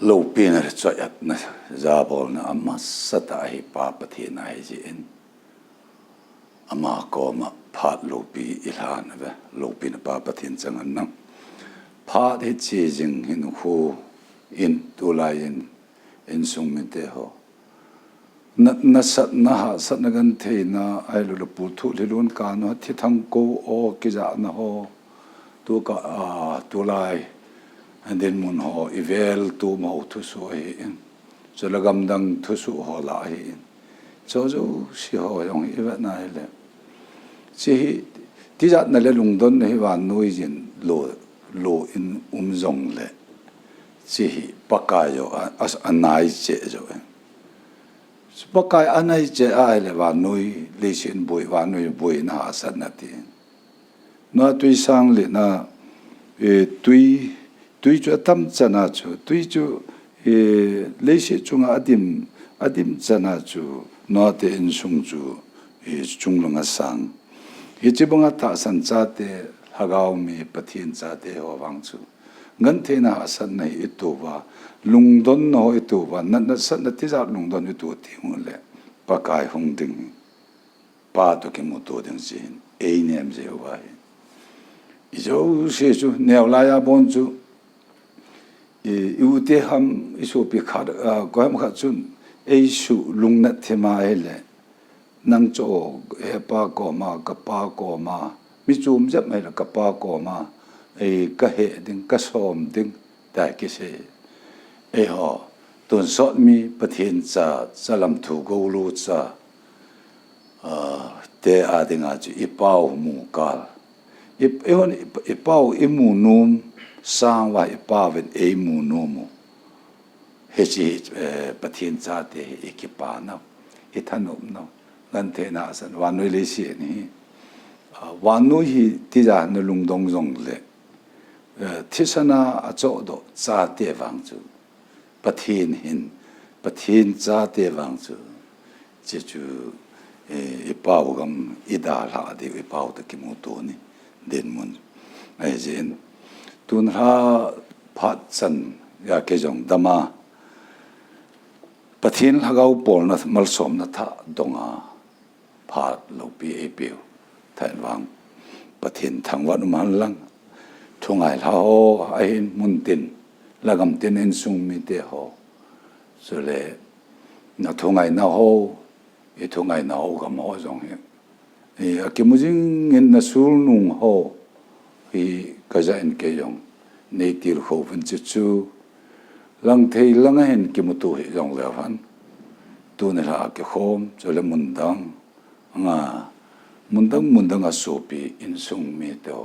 lâu pin là cho ắt na ra bol na amma sata hi pa pathi na hi in amma ko ma phat lâu pi ilhan ve lâu pin pa pathin changan na phat hi chi jing hin khu in tu lai in sung min te ho na sat na ha sat na gan the na ai lu pu thu le lun ka no thi thang ko o ki ja na ho tu ka tu lai and then mun ho ivel tu mo thu so hi so la gam dang thu su ho la hi so si ho yong i va na le chi ti ja na le lung don hi wa noi jin lo in zong le chi pakai yo as anai che jo pakai anai che ai le wa noi le shin boi wa noi boi na sat na ti no tui sang le na tui chu tam chana chu tui chu le shi chunga adim chana chu no te in sung chu chunglunga sang hi chibunga tha san cha te hagau mi pathin cha te ho wang chu ngan the na asan nei ituwa lungdon no ituwa na san na ti za lungdon itu ti le pakai hung ding pa to ki mu to ding sin ei nem je wa ijo se chu neo la ya bon chu u te ham iso pi khar ko ham kha chun ei su lungna thema hele nang cho e pa ko ma ka pa ko ma mi chum jap mai la ka pa ko ma ei ka he ding ka som ding ta ki se e ho ton sot mi pathin cha chalam thu go lu cha te a ding a chi ipau mu ka ipau imu num sang wa ipa ven e mu num he chi pathin cha te ekipa na ithanom no nan the na san wa noi le si ni wa noi hi ti ja na lung dong jong le thisana a cho do cha te wang chu pathin cha te wang chu che chu ipau gam ida la de ipau ta ki mu to ni den mun ai jen tun ha phat chan ya ke jong dama pathin hagau pol na mal som na tha donga phat lo pi e pe than wang pathin thang wan man lang thungai la ho ai mun tin lagam tin en sung mi te ho so le na thungai na ho e thungai na ho ga mo jong he a ki mujing en na sul nung ho hi ka ja en ke yong nei tir ho ven chu lang thei lang hen ki mu tu hi jong le han tu ne la ke khom cho le mundang nga mundang a so pi in sung mi to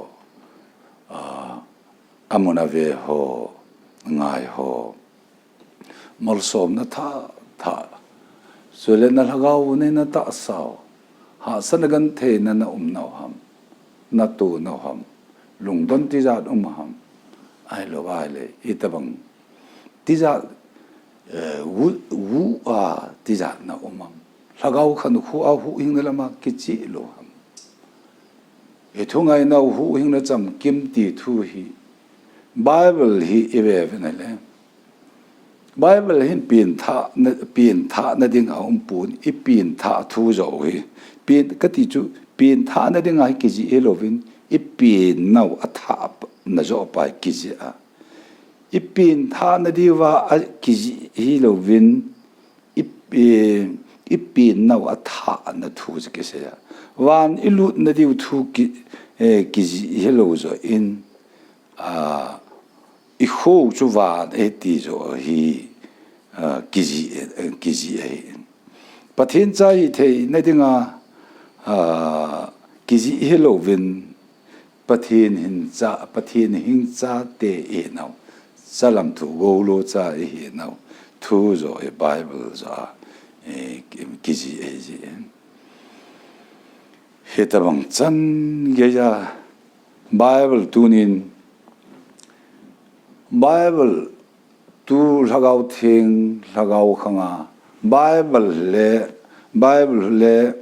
amona ve ho ngai ho mol som na tha so le na lagau ne na ta sao ha sanagan the na nau ham na tu no ham lung don ti za ham ai lo ai le itabang ti za wu a ti za na ham lagau khan khu a hu hing la ma ki chi lo ham e thungai na hu hing na cham kim ti thu hi bible hi eve na le bible hin pin tha na ding a pun I pin tha thu zo hi pin ka ti chu pin tha na ding ai ki ji elovin I pin nau a tha na zo pa ki ji a I pin tha na di wa ki ji hi lovin I pin nau a tha na thu ji ki se ya wan ilu na di thu ki ji hello zo in I ho chu wa e ti zo hi kiji pathin chai the na dinga kiji hello vin pathin hin cha te e now salam tu go lo cha e now thu zo e bible za kiji e ji hetabang chan ge ya bible tunin bible tu lagau thing lagau khanga bible le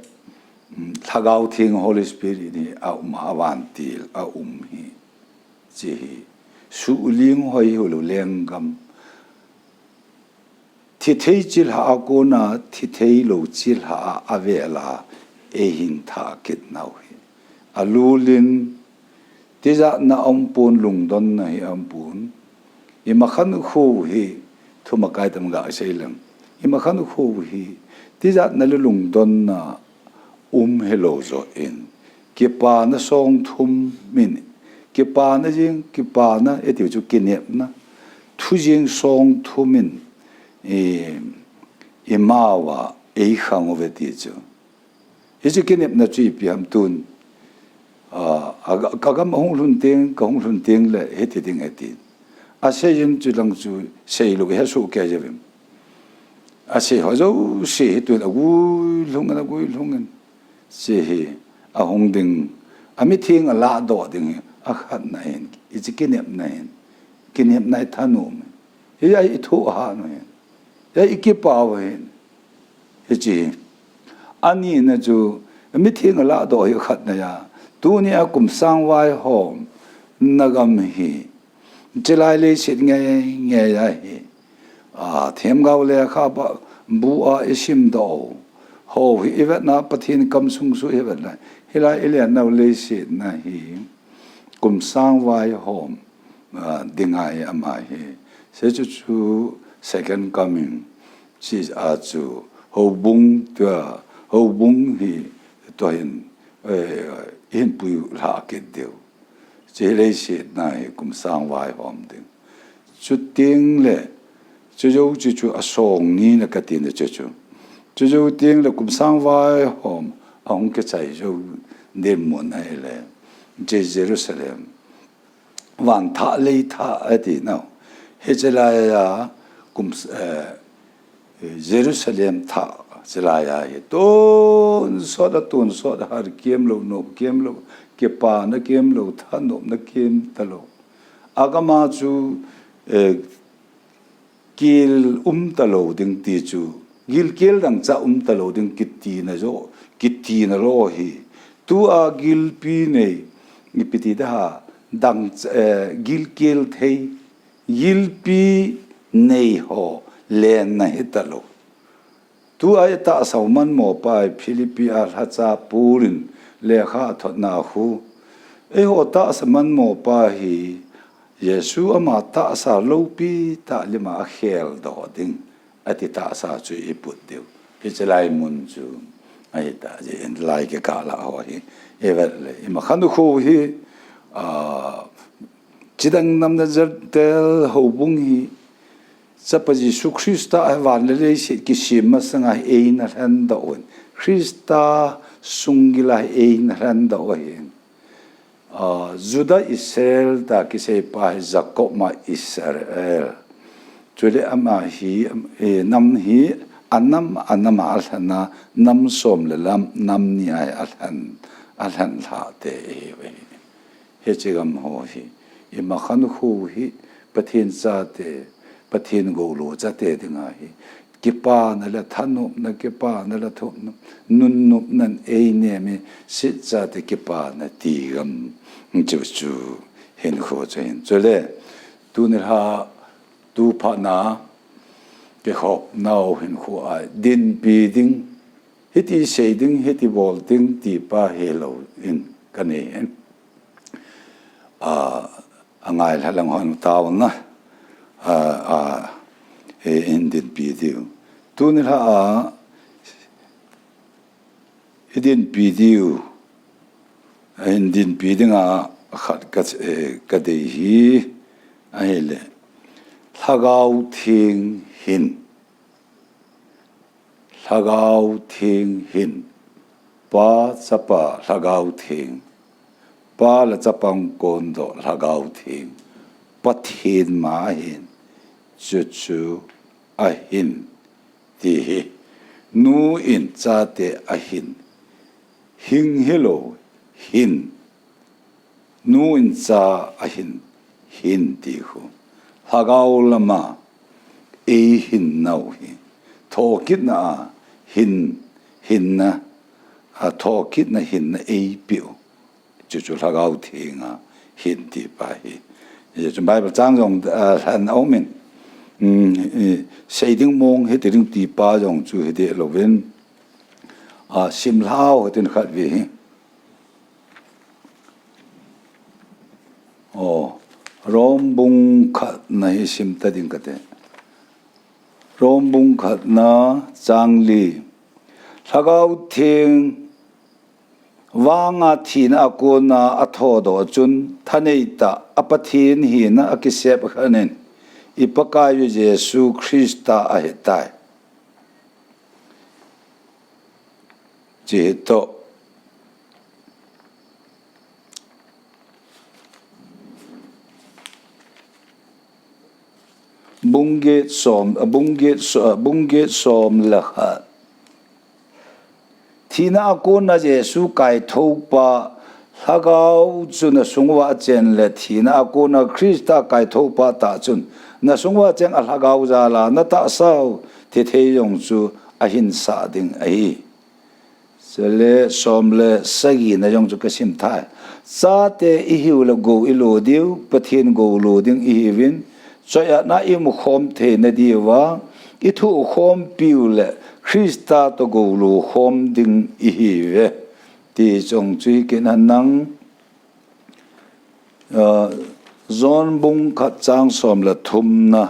lagau thing holy spirit ni a awantil a hi chi su ling hoi hulu lengam thi thei chil ha ko na thi thei lo chil ha avela e hin tha kit nau hi alulin tiza na ampun lungdon na hi ampun i makhan khu hi thuma kai tam ga seilam i makhan khu hi tiza na lungdon na hello zo in ki pa na song thum min ki pa na jing ki pa na e ti chu kinep na thu jing song thumin e mawa e khang over ti chu e chu kinep na chui pi ham tun kagam hong lun teng le he ti ding ati a se yin chu lang chu sei lu he su ke je bim a se ho zo se tu la gu lung se he a hong ding a mi thing a la do ding a khat na hen i chi kinep na hen kinep na thanum e ya i thu ha no hen ya i ki pa wa hen he chi ani na chu mi thing a la do hi khat na ya tu ni a kum sang wai hom nagam hi chilai le sit nge ya hi them gao le kha ba bu a isim do ho hi evat na pathin kam sung su evat la hila ile na le sit na hi kum sang wai hom dingai ama hi se chu second coming chi a chu ho bung hi to in pui la ke deu che le sit na hi kum sang wai hom ding chu ting le chu a song ni na ka tin chu ting le kum sang vai hom ong ke chai jo de mon ai le Jerusalem wan tha le tha ati no he chela ya kum Jerusalem tha chela ya he ton so da har kem lo no kem lo ke pa na kem lo tha no na kem ta lo agama chu kil talo ding ti chu gil kel dang cha talo ding kitti na ro hi tu a gil pi nei ni piti da dang gil kel thei gil pi nei ho len na hitalo tu a ta sauman mo pa philippi a hacha purin le kha thot na hu e ho ta saman mo pa hi Yesu ama ta sa lopi ta lima khel do ding ati ta sa chu iput deu ki chelai mun chu ai ta je en lai ke ka la ho hi ever le ima khanu khu hi chidang nam na jar tel ho bung hi chapa Jesu Christa awan le se ki sim sanga ein ran da on Christa sungila ein ran da o hi Juda Israel ta kisay pa Jacob ma Israel chule ama hi nam hi anam alhana nam som le lam nam ni ai alhan la te he chigam ho hi i ma khan khu hi pathin cha te pathin go lo cha te dinga hi kipa na la thanu na kipa na la thu nun nan ei ne me sit cha te kipa na ti gam chu hen kho chen chole tu ne ha tu pha na ke kho nau hen kho a din pi ding hiti sei ding hiti bol ding ti pa hello in kane en angai halang hon taw na in din pi diu tu ne ha din pi diu in din pi dinga khat ka de hi ahele lagau thing hin pa chapa lagau thing pa la chapang kon do lagau thing pathin ma hin chu a hin ti hi nu in cha te a hin hing hello hin nu in cha a hin ti hu lagau lama e hin nau hi thokit na hin na thokit na hin na e piu chu lagau thinga hin ti pa hi ye chu Bible chang jong han omen xây đình mong hết tiếng tì ba dòng chú hết địa lâu bên sim lao hết tiếng khát về rom bung khát này sim ta đình cái rom bung khát na trang li thagau thiêng wanga thina ko na atho do chun thaneita apathin hi na akisep khanen ipakayu Jesu Krista ahetai jeto bungge som lakha thina ko na Jesu kai thopa hagau chuna sungwa chen le thina ko na Krista kai thopa ta chun na sungwa chen al hagau zala na ta sau the the yong chu ahin sa ding ai sele somle sagi na yong chu kasim thai sa te I hiu le go I lo diu pathin go lo ding I hivin choya na I mu khom the na diwa I thu khom piu le Krista to go lo khom ding I hive ti chong chui ke na nang zon bung khat chang som la thum na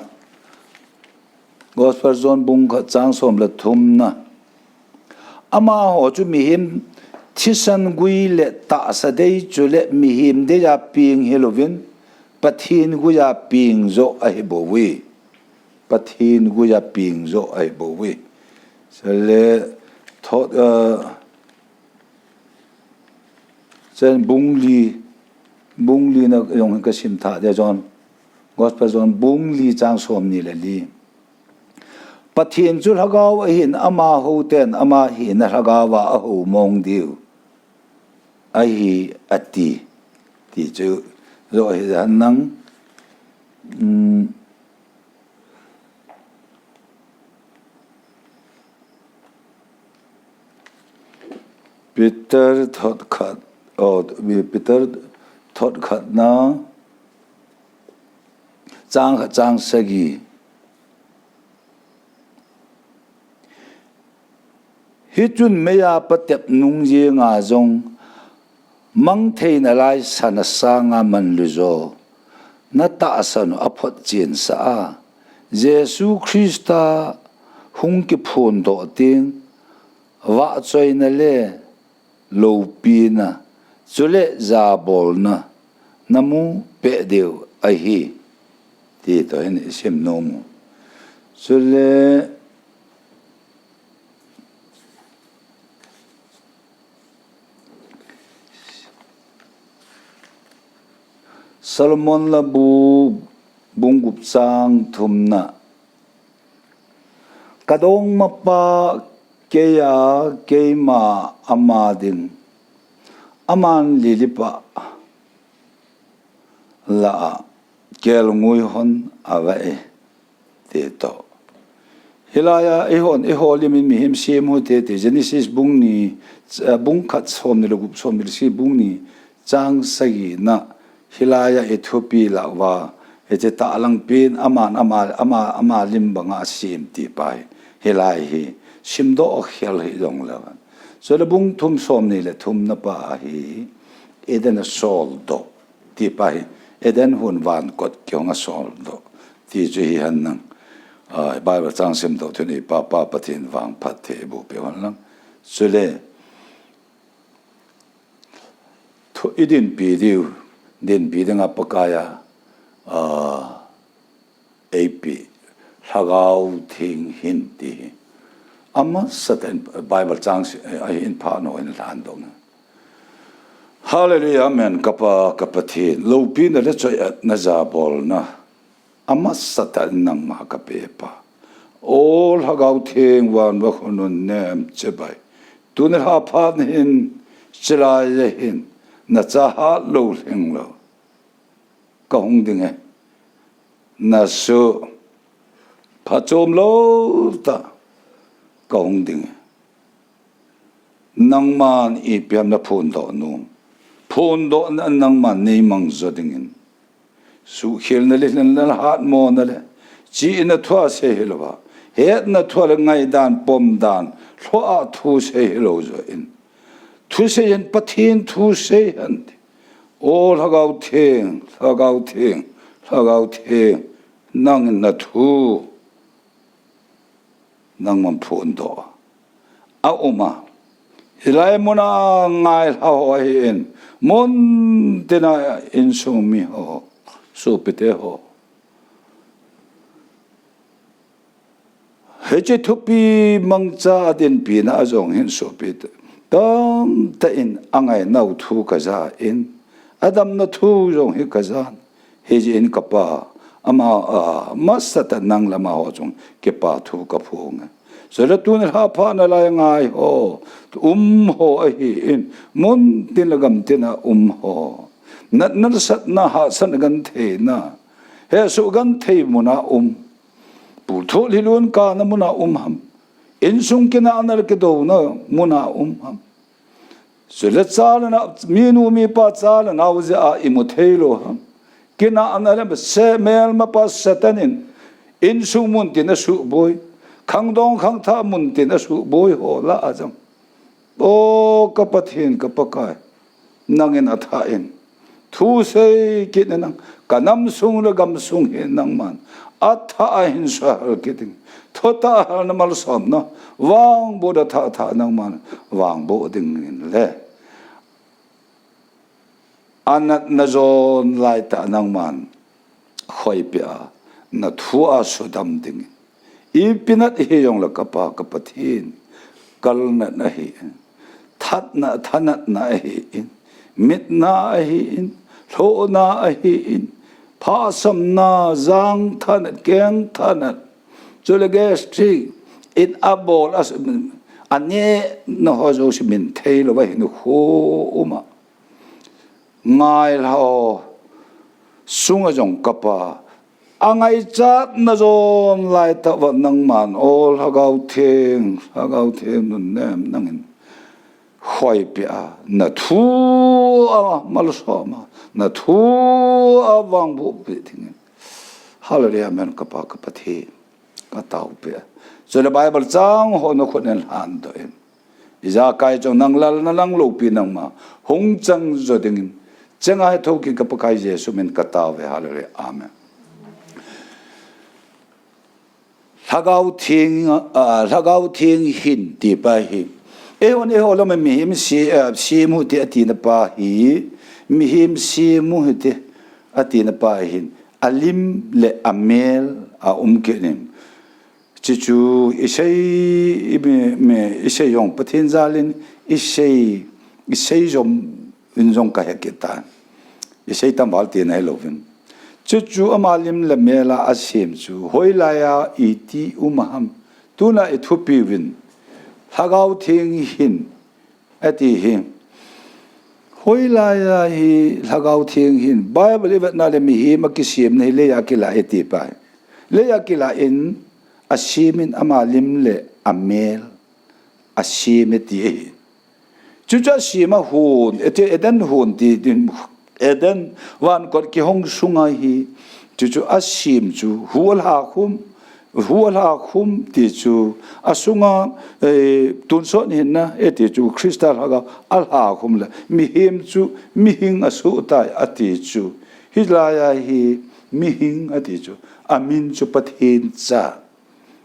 gospel zon bung khat chang som la thum na ama ho chu mi him thisan gui le ta sa dei chu le mi him de ya ping helovin pathin gu ya ping zo ai bo wi pathin gu ya ping zo ai bo wi sele thot sen bungli na yong ka sim tha de jon gospel zon bungli chang som ni le li pathin chu hagaw hin ama ho ten ama hi na hagawa a ho mong diu ai ati ti chu zo hi han nang Peter thought khat Peter thought khat na chang sagi hi chun meya patep nung je nga zong mang thei na lai sana sa nga man lu zo na ta san aphot chin sa Jesu Krista hung ki phun do ting wa choi na le lo pi na chule za bol na namu pe deu ai hi ti to hen sim no mu chule Solomon la bungup sang thumna kadong mapa keya keima amadin aman lilipa la kel ngui hon awae te to hilaya iholi min mi him sim hu te Genesis bungni bungkhat som ni lugup som ni si bungni chang sagi na hilaya Ethiopia la wa ete ta lang pin ama lim banga sim ti pai hilai hi simdo khel hi dong la so le bung thum som ni le thum na pa hi eden sol do ti pai eden hun van kot kyong a sol do ti ju hi han nang Bible chang sim do thuni pa pathin wang phat the bu pe hon lang so le thu idin pi diu din pi dang apakaya AP hagau thing hinti amma satan Bible chang in pa no in lan dong hallelujah amen kapati lo pi na le choi na za bol na amma satan nang ma ka pe pa all hagau thing wan wa khonun nem chebai tun ha pha hin chila hin na cha ha lo heng lo ka hong ding na su pha chom lo ta ka hong ding nang man I piam na phun do na nang man nei mang zo ding su khel na le na hat mo na le chỉ na thua se helwa he na thua le ngai dan pom dan thua thu se helo zo in thu se yen pathin thu se han o lagau theng nang na thu nang man phun do a oma hilai mona ngai ho hin mon tena in sung mi ho so pete ho heche thupi mangcha den pi na zong hin so pete tam ta in angai nau thu ka za in adam na thu zong hi ka za heje in kapa ama masata nang lama ho jong ke pa thu ka phung so la tu na pha na la ngai ho ho hi in mon tin lagam tin na ho na sat na ha san gan the na he su gan the muna pu tho li lun ka na muna ham in sung ke na anar ke do na muna ham so la cha na mi nu mi pa cha na u za i mu thelo ham ke na anar ba se mel ma pa satanin in sung mun tin na su boy khang dong khang tha mun tin na su boy ho la ajam o kapathin kapakai nangin athain thu sei ke na kanam sung la gam sung he nang man atha hin sa ke ting thota na mal som na wang bo da tha nang man wang bo ding le anat na zon lai ta nang man khoi pia na thu a su dam ding I pinat hi yong la kapathin kal na hi thanat na hi in mit na hi in tho na hi in phasam na zang thanat keng thanat chulegestri in abol as ane no ho zo simin thailo ba hin ho uma ngai lao sunga jong kapa angai chat na zon lai ta wa nang man ol hagau theng nun nem nangin khoi pia na thu a mal so ma na thu a wang bu pe thing hallelujah men kapa thi ka tau pe so the bible chang ho no khon han do em iza kai chong nang lal na lang lo pi nang ma hong chang zo ding changa tho ki kapa kai jesu men ka tau ve hallelujah amen lagau thieng hin ti pa hi e on e ho lo me mi him si mu ti ati na pa hi mi him si mu ti ati na pa hin alim le amel a ke nim chi chu isei me isei yong pathin zalin isei jom in jong ka ke ta isei tam bal ti na lovin chu amalim le mela asim chu hoilaya iti umaham tuna ethupi win hagau thing hin ati him hoilaya hi hagau thing hin bible event na le mi hi makisim nei le yakila eti pa le yakila in asimin amalim le amel asimeti chu cha sima hun ete eden hun ti din eden wan kot ki hong sunga hi chu asim chu hual ha khum ti chu asunga tun so ni na eti chu kristal ha al ha khum la mi him chu mi hing asu ta ati chu hilaya hi mi hing ati chu amin chu pathin cha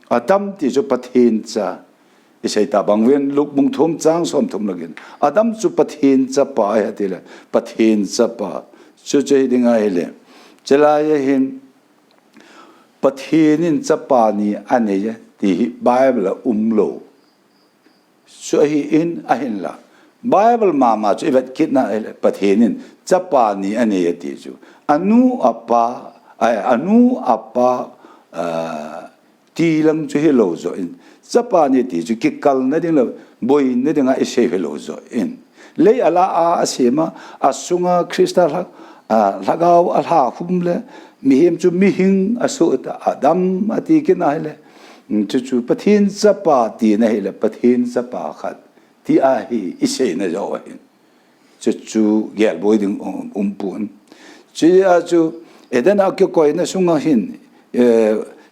adam ti chu pathin cha isai ta bangwen luk mung thum chang som thum lagin adam chu pathin cha pa ya tile pathin cha pa chu che dinga hele chelaya hin pathinin cha pa ni ane ti bible umlo so hi in ahin la bible mama chu vet kitna hele pathinin cha pa ni ane ti chu anu apa ti lang chu hello zo in Japani ti ju kikal na ding la boy na ding a ise hello zo in le ala a asema asunga kristal lagaw alha humle mihim chu mihing asu ta adam ati kina hele chu pathin chapa ti na hele pathin chapa khat ti a hi ise na zo in chu gel boy ding pun chu a chu eden a ko na sunga hin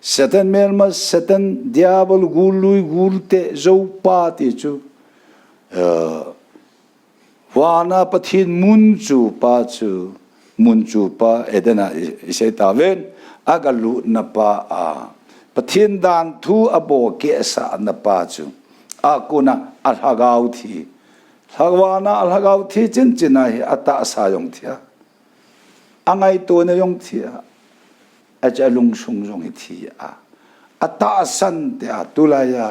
Satan melma Satan diabol gului gulte zo pa ti chu wana pathin mun chu pa edana isai taven agalu na pa a pathin dan thu abo ke sa na pa chu akuna alhagau thi thagwana alhagau thi chin china hi ata sa yong thia angai to na yong thia acha lung sung jong hi thi a ata san te atulaya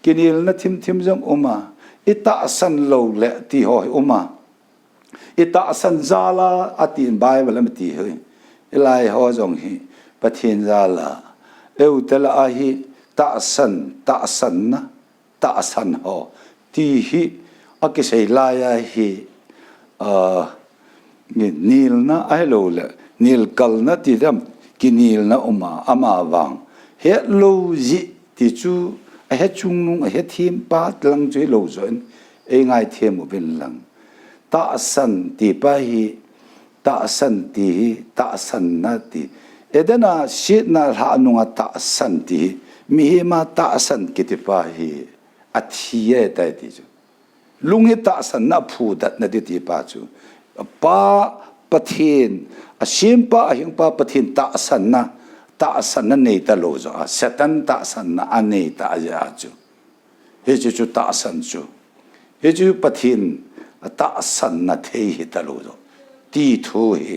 kinil na thim thim jong uma ita san lo le ti ho uma ita san zala atin bible am ti he ilai ho jong hi pathin zala eu tela a hi ta san na ta san ho ti hi akisai la ya hi nil na ai lo le nil kal na ti dam kinil na uma ama wang he lo ji ti chu a he chung nung a he thim pa tlang chui lo zoin e ngai them u bin lang ta san ti pa hi ta san na ti edana shit na ha nunga ta san ti mi ma ta san ki ti pa hi a thiye ta ti chu lungi ta san na phu dat na ti pa chu pa pathin a sim pa a hing pa pathin ta san na nei ta lo zo a satan ta san na a nei ta ja chu he chu ta san chu he chu pathin ta san na thei hi ta lo zo ti thu hi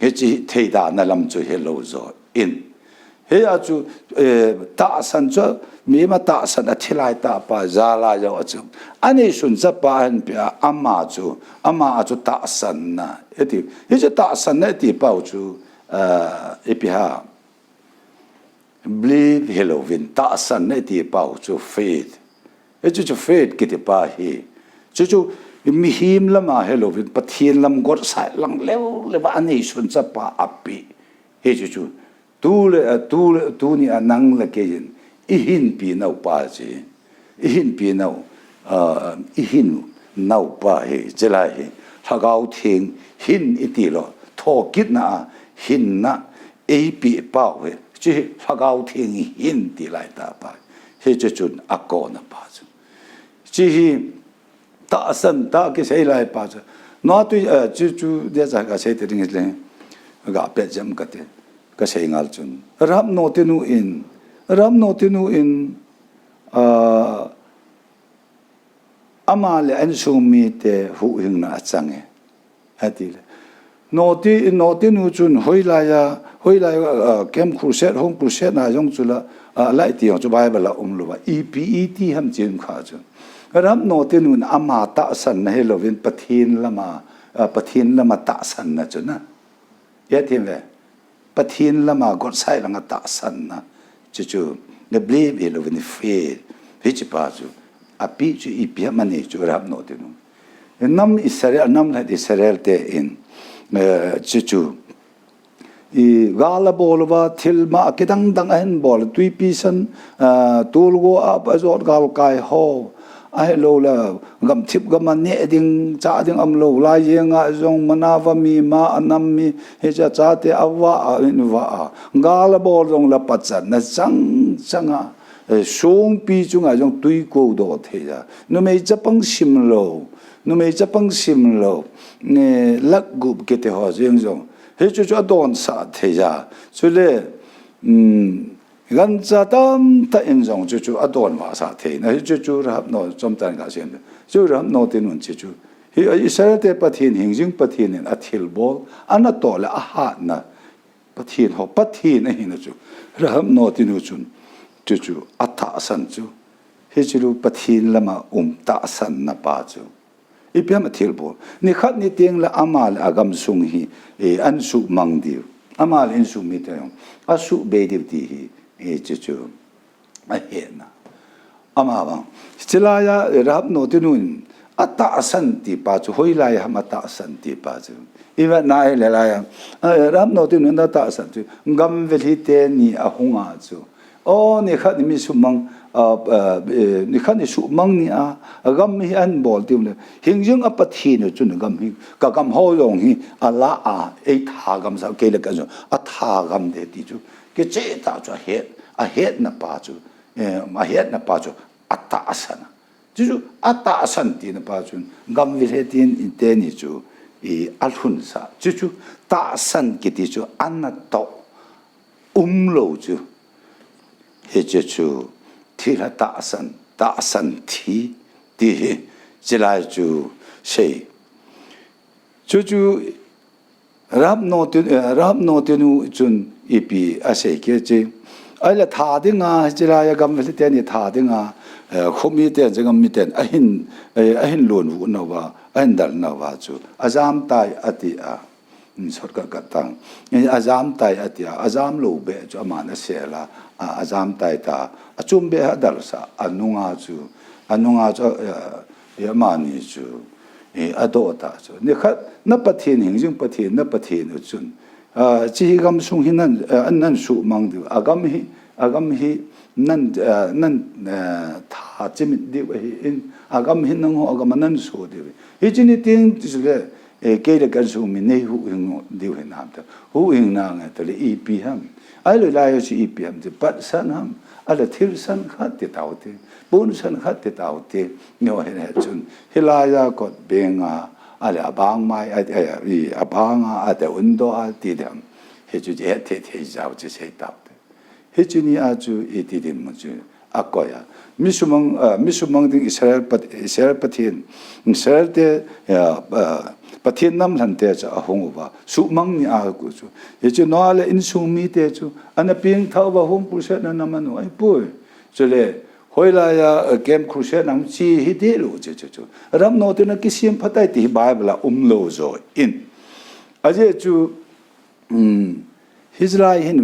he chi thei da na lam chu he lo zo in he a chu ta san chu mi ma ta san a thilai ta pa za la yo chu ani sun za pa han pia ama chu ta san na eti he chu ta san na ti pa chu epiha believe Halloween ta san na ti pa chu faith he chu faith ki ti pa hi chu mi him lama Halloween pathian lam gor sai lang le ba ani sun za pa api he chu tu ni anang la ke yin i hin pi nau pa chi i hin pi nau i hin nau pa he jela he thagau thing hin iti lo tho kit na hin na e pi pa he chi thagau thing hin ti lai ta pa he chun akona pa chi hi ta san ta ke sei lai pa no tu chu de za ga sei te ring le ga pe jam ka te ka sei ngal chun ram no te nu in amale an sumi te hu hing na change atile no te nu chun hoila kem khurset hong khurset na jong chula lai ti chu bai bala lu ba epet ham chin kha chu ram no te nu ama ta san na Halloween pathin lama ta san na chu na ya tim ve pathin lama god sai langa ta san na chu ne believe Halloween faith hi chi pa chu api chu ipi mani chu ram no te nu nam Israel nam la Israel te in chu i gala bolwa thilma kidang dang an bol tui pisan tulgo ap azot gal kai ho ai lo la gam thip gam ne ding cha ding am lo la yenga zong manawa mi ma anam mi he cha te awa in wa gala bol dong la patsan na changa song pi chunga jong tui ko do the ya no me chapang sim lo ne lak gup ke te ho jeng jong he chu adon sa the ya chu le gan cha tam ta in jong chu adon wa sa the na chu rap no chom tan ga sem chu rap no tin un chu hi Israel te pathin hingjing pathin in athil bol ana to la a ha na pathin ho pathin a hin chu rap no tin chun chu atha san chu he chu pathin lama ta san na pa chu ipiam athil bol ni khat ni teng la amal agam sung hi an su mang diu amal in su mi te yong asu be diu ti hi chu a he na ama ba chilaya rap no tinun ata san ti pa chu hoilai ham ata san ti pa chu iwa na le la ya rap no tinun ata san chu ngam veli te ni a hunga chu o ni khat ni mi su mang ni khat ni su mang ni a gam hi an bol ti le hingjung apathi no chu gam hi ka gam ho yong hi ala a e tha gam sa ke le ka chu a tha gam de ti chu cái chế tạo cho hết na pa chu mà hết na pa chu atasana chu atasan ti na pa chu gam vi he tin in te ni chu I alhun sa chu ta san ki ti chu anato lo chu he chu thi la ta san thi ti chỉ là chu sei chu rap no tu chun ipi ase ke che ai la tha de nga chỉ là gam le te ni tha de nga khomi te jangam mi ten ahin lon wu no wa ahin dal no wa chu azam tai ati a sot ka tang azam tai ati a azam lo be chu amana se la azam tai ta achum be dal sa anunga chu yamani chu adota chu ni khat na pathin hing jing pathin na pathin chun chi gam sung hinan an su mang du agam hi nan tha chim di in agam hin nang ho agam nan su di hi chini ting tisle ke le kan su mi nei hu hing di he nam ta hu hing na nga ta le ep ham ai le la yo chi ep ham de pat san ham ala thil san khat ti tau ti bun san khat ti tau ti nyo he chun hilaya ko benga ala abang mai abang ate undo ti dem he chu je te jao che sei tau he chuni a chu etidim mo chu akoya misumang ding Israel pathin Israel te pathin nam lan te cha hong ba su mang ni a ku chu he chu no ala in su mi te chu ana ping thau ba hong pu se na namanu ai pu chule hoila ya kem crusade nam chi hi de lo che chu ram no te na kisim phatai ti bible lo zo in aje chu Israel hin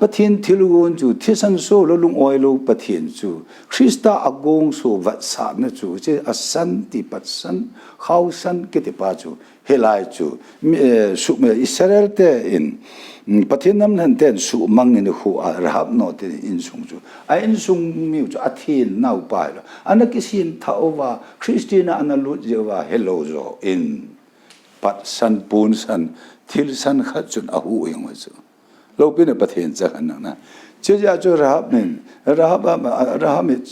pathin thilugon chu thisan so lo lung oilo pathin chu Krista agong so vat sa na chu che asan ti patsan khausan ke te pa chu helai chu su me Israel te in pathin nam han ten su mang in khu rahab no te in sung chu a in sung mi chu athin nau pa lo anakisin thaova Christina analu jewa hello zo in patsan pun san thil san khat chun a hu eng chu lo pin pathin cha kan na che ja chu rahab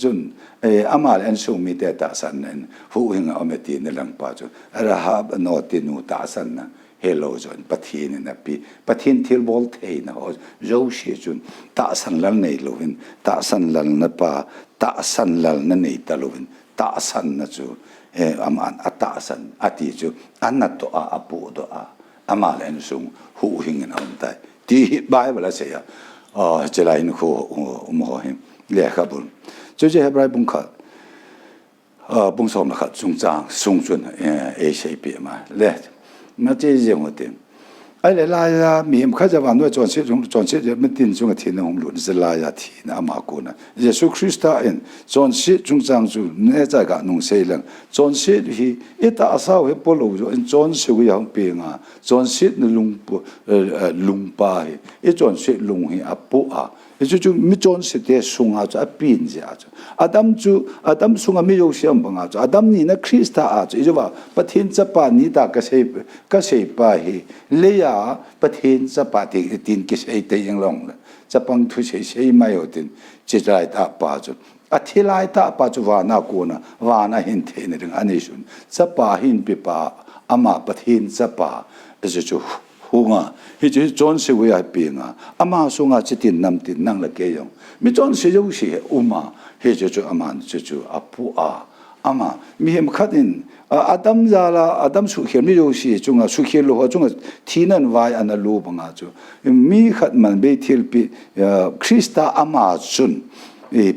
chun amal en su mi te ta san nen hu eng ameti ne lang pa chu rahab no ti nu ta san na hello zon pathin na pi pathin thil bol the na ho zo she chun ta san lal nei lovin ta san lal na pa ta san lal na nei ta lovin ta san na chu aman ata san ati chu anat to a apu do a amal en sung hu hing na on tai ti bible se ya chela in khu mo him le khabul chu je hebrai bung kha bung som na kha chung chang sung chun shape ma le na che je mo te ai le la ya mi kha ja wan no chon se je me tin chung thi na hom lu ze la ya thi na ma ko na jesu christa in chon se chung chang chu ne za ga nong se lang chon se hi eta asa we polo jo in chon se wi yang pe nga chon se ne lung pa hi chon se lung hi apo a chu mi chon se te sunga cha pin ja cha adam sunga mi yo siam banga cha adam ni na christa a cha jo ba pathin cha pa ni ta ka sei pa hi le ya pathin cha pa ti tin ki sei te yang long cha pang thu sei mai yo tin che lai ta pa chu a thilai ta pa chu wa na ko na wa na hin the ne ring ani sun cha pa hin pi pa ama pathin cha pa chu hunga hi chu chon se we ai pi nga ama sunga chitin nam tin nang la ke yong mi chon se yo si uma he chu aman chu apu a ama mi hem khatin adam zala adam su khem mi yo si chunga su khel lo chunga thinan vai ana lo banga chu mi khat man be thil pi Krista ama chun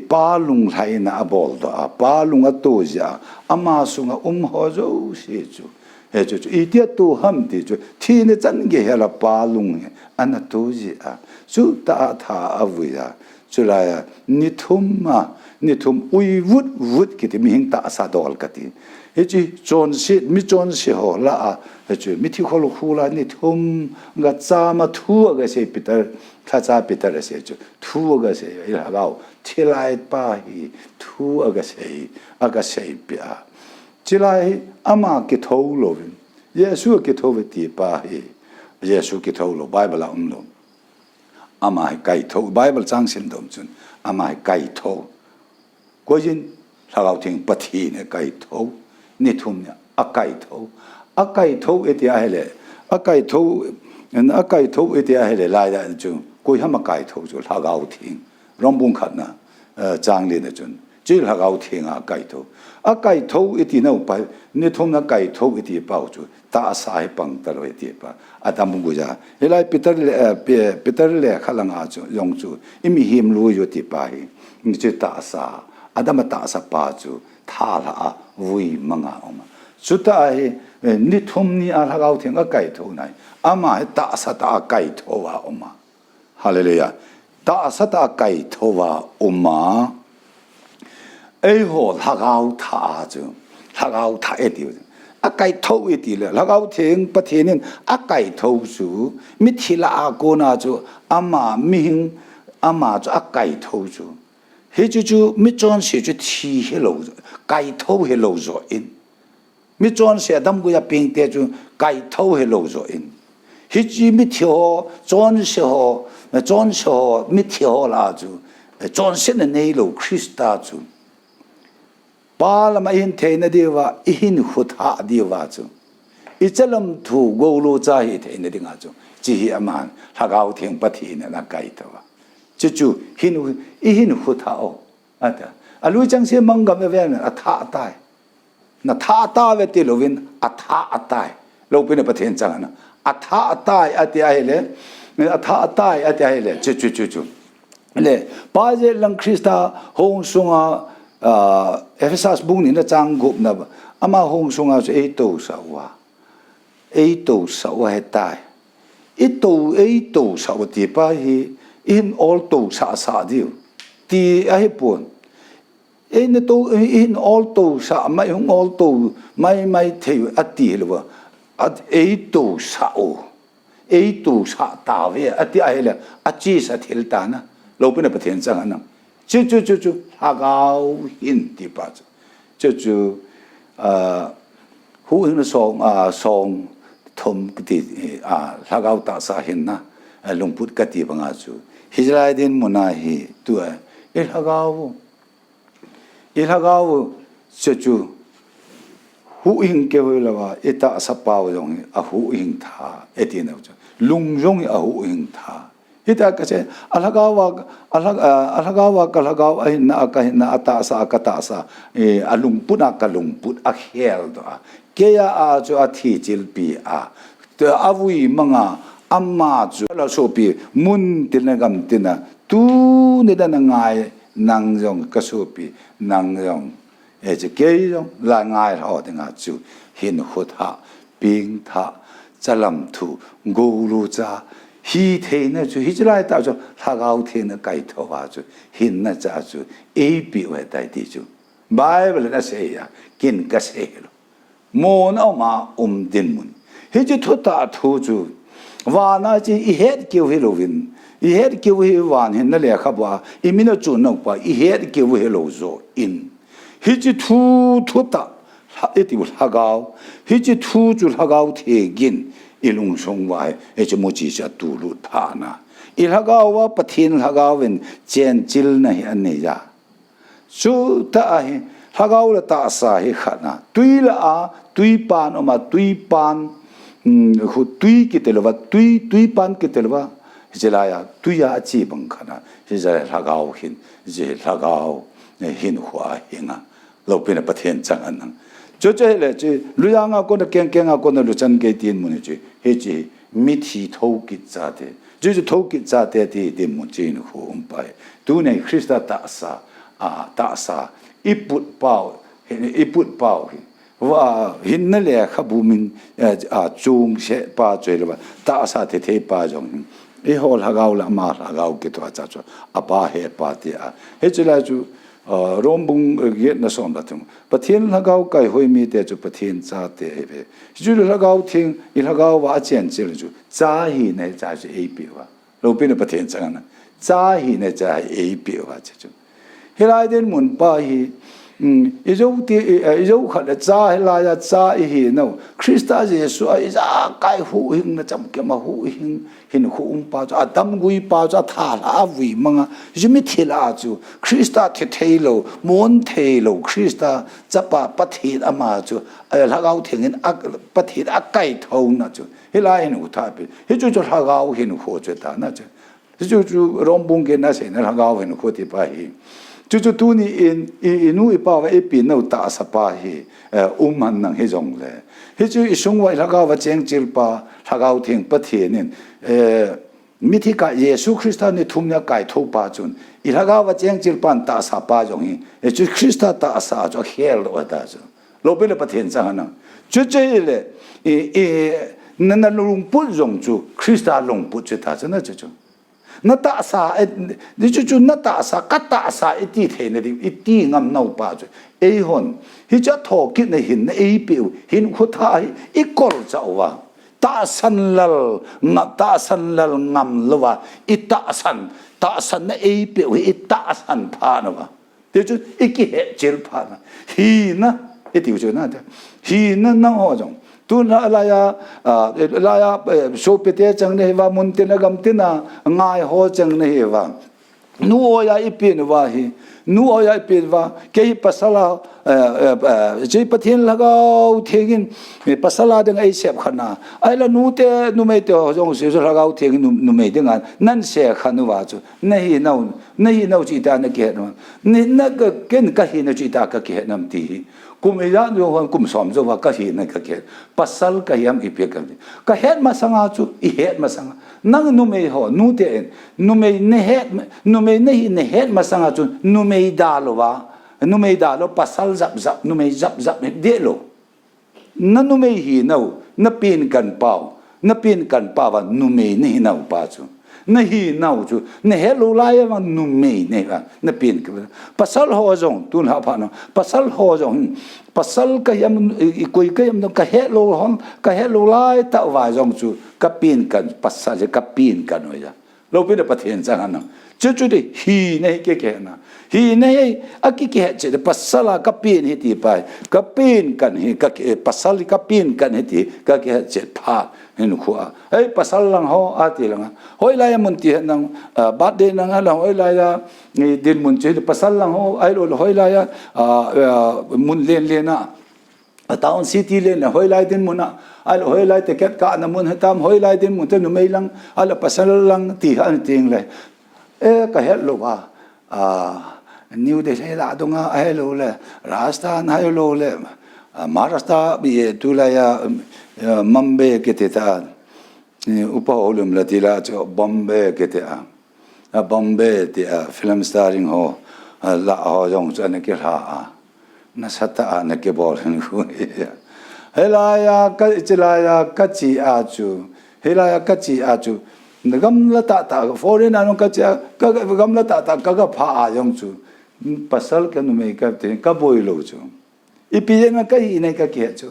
pa lung lai na bol do pa lung a to ja ama sunga ho zo si chu he chu itia tu ham ti chu thi ne chan ge hela pa lung ana to ji a su ta tha avuya chu la ya ni thum ui vut ki ti mi hing ta sa dol ka ti he chi chon si ho la a he chu mi thi khol khu la ni thum ga cha ma thu ga se pitar kha cha pitar se chu thu ga se ya ga thilai pa hi thu ga se pia chilai ama ki tho lo yesu ki tho ti pa hi yesu ki tho lo bible lo 阿妈系计头 Bible 章先动准阿妈系计头果然他老听不听呢计头你通呢计头计头一啲系咧计头计头一啲系咧来的就过他们计头就他老听让本看呐章里的准只他老听啊计头计头一啲呢把你通那计头一啲包住打晒帮得了一啲吧他们国家后来彼得咧可能啊用住因为him路有啲吧你就打杀他们打杀把住他啦为么啊嘛所以你通你他老听计头呢阿妈打杀打计头啊嘛哈利路亚打杀打计头啊嘛好他老他就他老他一条计头一啲咧，他老听不听呢？计头住，咪听啦阿哥那就阿妈咪阿妈就计头住，迄就咪转时就听迄路，计头迄路做因，咪转时当个一边的就计头迄路做因，迄就咪跳转时咪跳啦就转时的那路 Krista 就。巴拉马因天那地方，因胡他地方就，一直能土高路在一天那地方就，只是阿曼他高听不听那改的哇，就因胡他哦，的，路上些忙个咩咩啊他带，那他带为地路边啊他带，路边的不听讲呢，啊他带啊啲係咧，啊他帶啊啲係咧，就，咧，巴隻人 Krista 紅送啊。Efesas bung ni na changup na ba ama hong sunga so eto sawa he tai eto sawa ti pa hi in all to sa diu ti a hi pon in to in all to sa mai hong all to mai the ati lo at eto sa ta ve ati a hele a chi sa thil ta na lo pe na pathen chang na就他高兴的吧，就呼应的上同的他高大沙hin na龙布个地方啊就，现在的木那嘿对，他高就呼应给回了吧，一大十包容呼应他一点那就龙容呼应他。Ita kasi alagawa hinna atasa alumput akhel do kaya jo athijil pi to avui manga amma jo la so pi mun tinagam tina tu ni da ngai nang jong kasopi nang jong je ke jong la ngai ho dinga chu hin hutha ping tha chalam thu ngulu cha hi thế này chú hi lại tạo cho thao thế này cái thao vào chú hin này cha chú ấy biểu về đại đi chú Bible nó sẽ ya kinh cái sẽ lo môn ông mà tin môn hi chú thốt ta thu chú và na chỉ hết kêu hi lovin hết kêu hi van hin nó lẽ khắp wa imin nó chú nó qua hết kêu hi lo zo in hi chú thu ta ít điều thao hi chú thao thế gin ilung song wai eche mochi cha tu lu tha na ilhagaw wa pathin hagawin chen chil na hi ani ja su ta hi hagaw la ta sa hi khana tui la tui pan oma tui pan hu tui ki telwa tui pan ki telwa jelaya tui ya chi bang khana hi ja hagaw hin je hagaw hin hua hinga lo pina pathin chang an 저저래 저 루양하고 깽깽하고 루전 게디엔 문이지 해지 미티 토기자데 저저 토기자데디 데문진 후음바에 두네 크리스타 다사 다사 이풋바오 와 힌늘에 카부민 중세 바죄르바 다사 데테 바종 이홀 하가울라 마 하가우기도 하자죠 아바해 바디아 해질라주 롬붕 옛나 somdatum pathin lagau kai hoimi te chu pathin cha te ebe ju lagau thing I lagau wa chen chil ju cha hi ne cha ju ei pi wa lo pe ne pathin cha na cha hi ne cha ei pi wa chu helai den mun pa hi Izo ti izo khat cha hela ya cha hi no Krista Jesu ai za kai hu hing na cham ke ma hu hing hin khu pa cha adam gui pa cha tha la wi manga jimi thila chu Krista the thelo mon thelo Krista chapa pathit ama chu la gau thengin pathit akai thau na chu hela hin u tha pe hi chu la gau hin khu che ta na chu chu rombong ke na se na la gau hin khu ti pa hi chú tu ni inu ipa wa epi no ta sapa hi man nang he jong le he chu isung wa lagaw wa cheng chil pa lagaw thing pathi nin mithi ka Yesu Krista ni thumya kai tho pa chun I lagaw wa cheng chil pan ta sapa jong hi chu Krista ta sa jo hel wa ta chu lo pe le pathen cha na chu che le na lung pu jong chu Krista lung pu che ta na chu na ta sa ni chu na ta sa ka ta sa ti the ne ti ngam no pa chu e hon hi cha tho ki ne hin e pi hin khu tha I kol cha wa ta san lal ngam lo wa I ta san na e pi I ta san pha na wa te chu I ki he chel pha na hi na e ti chu na hi na ho jong tu na la ya so pete chang ne wa mun te na gam te na ngai ho chang ne wa nu o ya ipin wa hi nu o ya ipin wa ke pasala je pathin lagau thegin pasala deng ai sep khana ai la nu te nu me te jong se lagau thegin nu me deng nan se khanu wa chu nei nau chi ta na ke no ni na ka ken ka hi na chi ta ka ke nam ti kum ya no hon kum som zo wa ka hi na ka ke pasal ka yam ipe ka het ma sanga chu I het ma sanga nang nu me ho nu te nu me ne het ma sanga chu nu me da lo wa nu me da lo pasal zap nu me zap de lo na nu me hi no na pin kan pau wa nu me ne na pa chu na hi nau chu ne hello lai wa nu me ne wa na pin pasal ho jong tun ha pha no pasal ho jong pasal ka yam koi ka yam no ka hello hon ka hello lai ta wa jong chu ka pin kan pasal ka pin kan no ya lo pe de pathen chang na chu de hi ne ke na hi ne aki ke che de pasala ka pin hi ti pai ka pin kan hi ka pasal ka pin kan hi ti ka ke che pha hin khua ai pasal lang ho ati lang hoi la ya mun ti nang ba de nang la hoi la ya ni din mun che pasal lang ho ai lo hoi la ya mun len na town city len hoi la din mun na ai hoi la te ket ka na mun hatam hoi la din mun te nu mei lang ala pasal lang ti han ting le ka het lo ba New Delhi la dunga ai lo le Rajasthan ai lo le Maharashtra bi tu la ya Mumbai ke te ta upa olum la ti la cho Bombay ke te a Bombay ti a film starring ho la ho jong chan ke ha na sata na ke bol hin khu hela ya ka chila ya ka chi a chu hela ya ka chi a chu gam la ta foreign ano ka cha ka gam la ta ka pha a jong chu pasal ka nu me ka te ka boi lo chu ipi na ka hi ne ka ke chu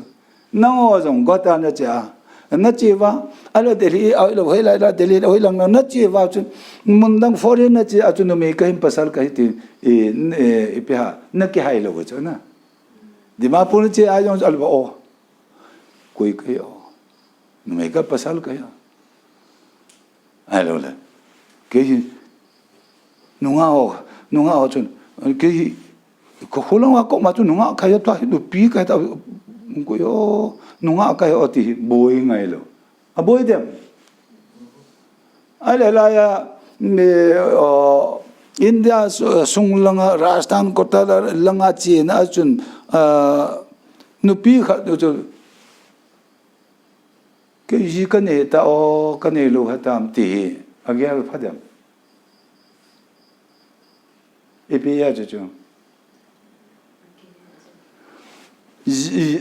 no jong go ta na cha na chi wa alo Delhi alo hoi la Delhi hoi lang na chi wa chu mundang foreign na chi a chu nu me ka hin pasal ka ti ipi ha na ke hai lo chu na Dimapur chi a jong al o koi ke o nu me ka pasal ka ya alo le ke nunga o chu ke ko hulang wa ko ma chu nunga ka ya ta du pi ka ta ko yo nunga ka yo ti boi ngai lo a boi dem ale la ya India sung langa Rajasthan kota langa chi na chun nu pi kha chu ke ji ka ne ta o ka ne lo ha tam ti agel phadam epi ya chu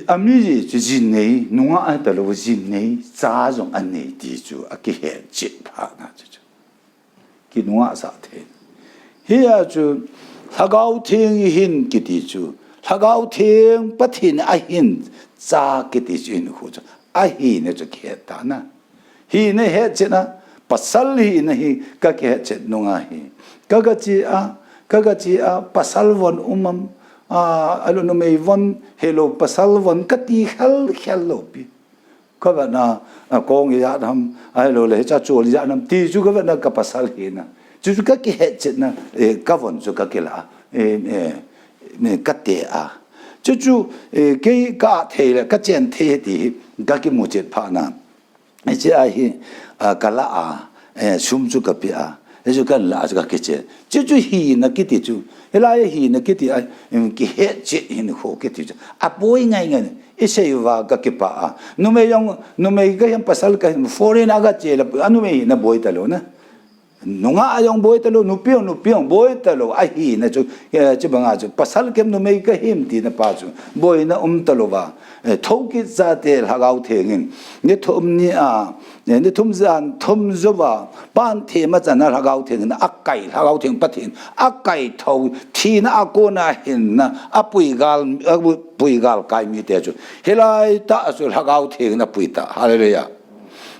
amni ji nei nunga a ta lo ji nei za jong an nei ti chu a ki he chi pha na chu ki nunga sa the he ya chu hagau thing hin ki ti chu hagau thing pathin a hin za ki ti chu in khu chu a hi ne chu ke ta na hi ne he che na pasal hi ne hi ka ke che nunga hi ka ga chi a pasal won alo no me von hello pasal von kati khel lo pi ko ba na ko ngi ya nam alo le cha chu ya nam ti chu ko ba na ka pasal he na chu ka ki he che na ka von chu ka ki la me ka te a chu ke ka the le ka chen the ti ka ki mu che pha na che a hi ka la a sum chu ka pi a chứ cần là cho cái chuyện chứ hi nó cái gì chứ lại hi nó cái gì cái hết chuyện hi nó khổ cái gì chứ bôi ngay ngay ít xây vào cái pa nó mấy cái pasal cái foreign aga chơi là nó mấy nó bôi talo na nó ngã yung bôi talo nó piong bôi talo hi nó chứ bằng à chứ pasal cái nó mấy cái hiểm thì nó pa chứ bôi nó talo vào thâu cái ra để hao thiền nên thôm ni nên thôm gian thôm zoba ban thế mà chân là hao thiền nó cày hao thiền bắt thiền cày thâu thì nó cô na hin na bùi gal cày mi thế chứ hiện nay ta chứ hao thiền nó bùi ta hallelujah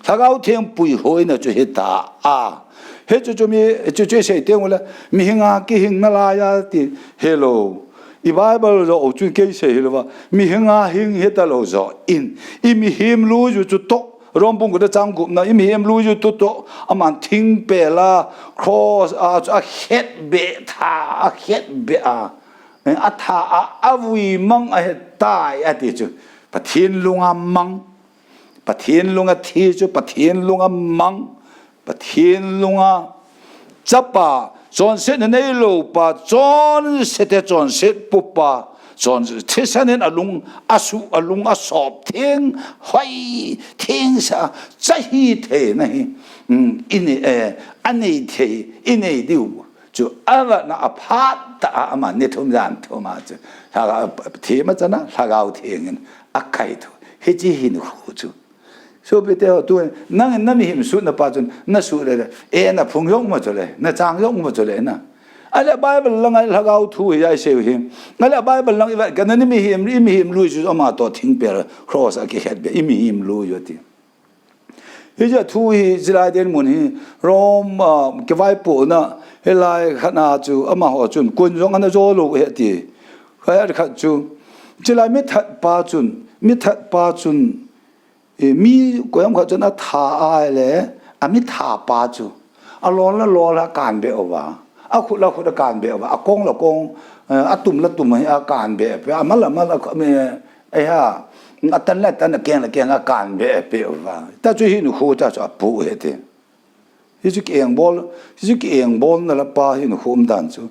hao thiền bùi hoi nó chứ hết ta hết cho mi cho sẽ tiếng là mi hình cái hình nó là ya thì hello i Bible rồi chú cái sẽ hiểu là mi hình hết là rồi mi him lu ju to rom bung cái trang cụm na mi him lu ju to aman thing pe la cross hết be tha hết be tha vui mong hết tai thì chứ bắt thiên lung mong bắt thiên lung thi chứ bắt thiên lung mong bắt thiên lung chấp pa John said nei lo pa John said John said pupa John thisanen alung asop thing hoi thing sa chahi the nahi ani the inei diu chu ava na aphat ta ama ne thum jan thoma chu ha the ma chana lagau thengin akai tho heji hin khu chu so bị theo tôi năng mi hiểm suốt na pa chun na suốt le na phung yong ma chole na chang yong ma chole na ala Bible lang ai lagau thu ya se him ala Bible lang iwa kan ni mi hiểm lui chu ma to thing per cross a ke het be mi hiểm lui yo ti he ja thu hi jila den mun hi rom ke vai po na helai khana chu ama ho chun kun jong an zo lu he ti kha kha chu jila mi that pa chun mi goyam kha chana tha ai le ami tha pa chu alon la kan be owa khu la kan be owa akong la kong atum la tum a kan be pe amal me ai ha atan la tan ken kan be pe owa ta chu hi nu khu ta cha pu he te hi chu keng bol na la pa hi nu khum dan chu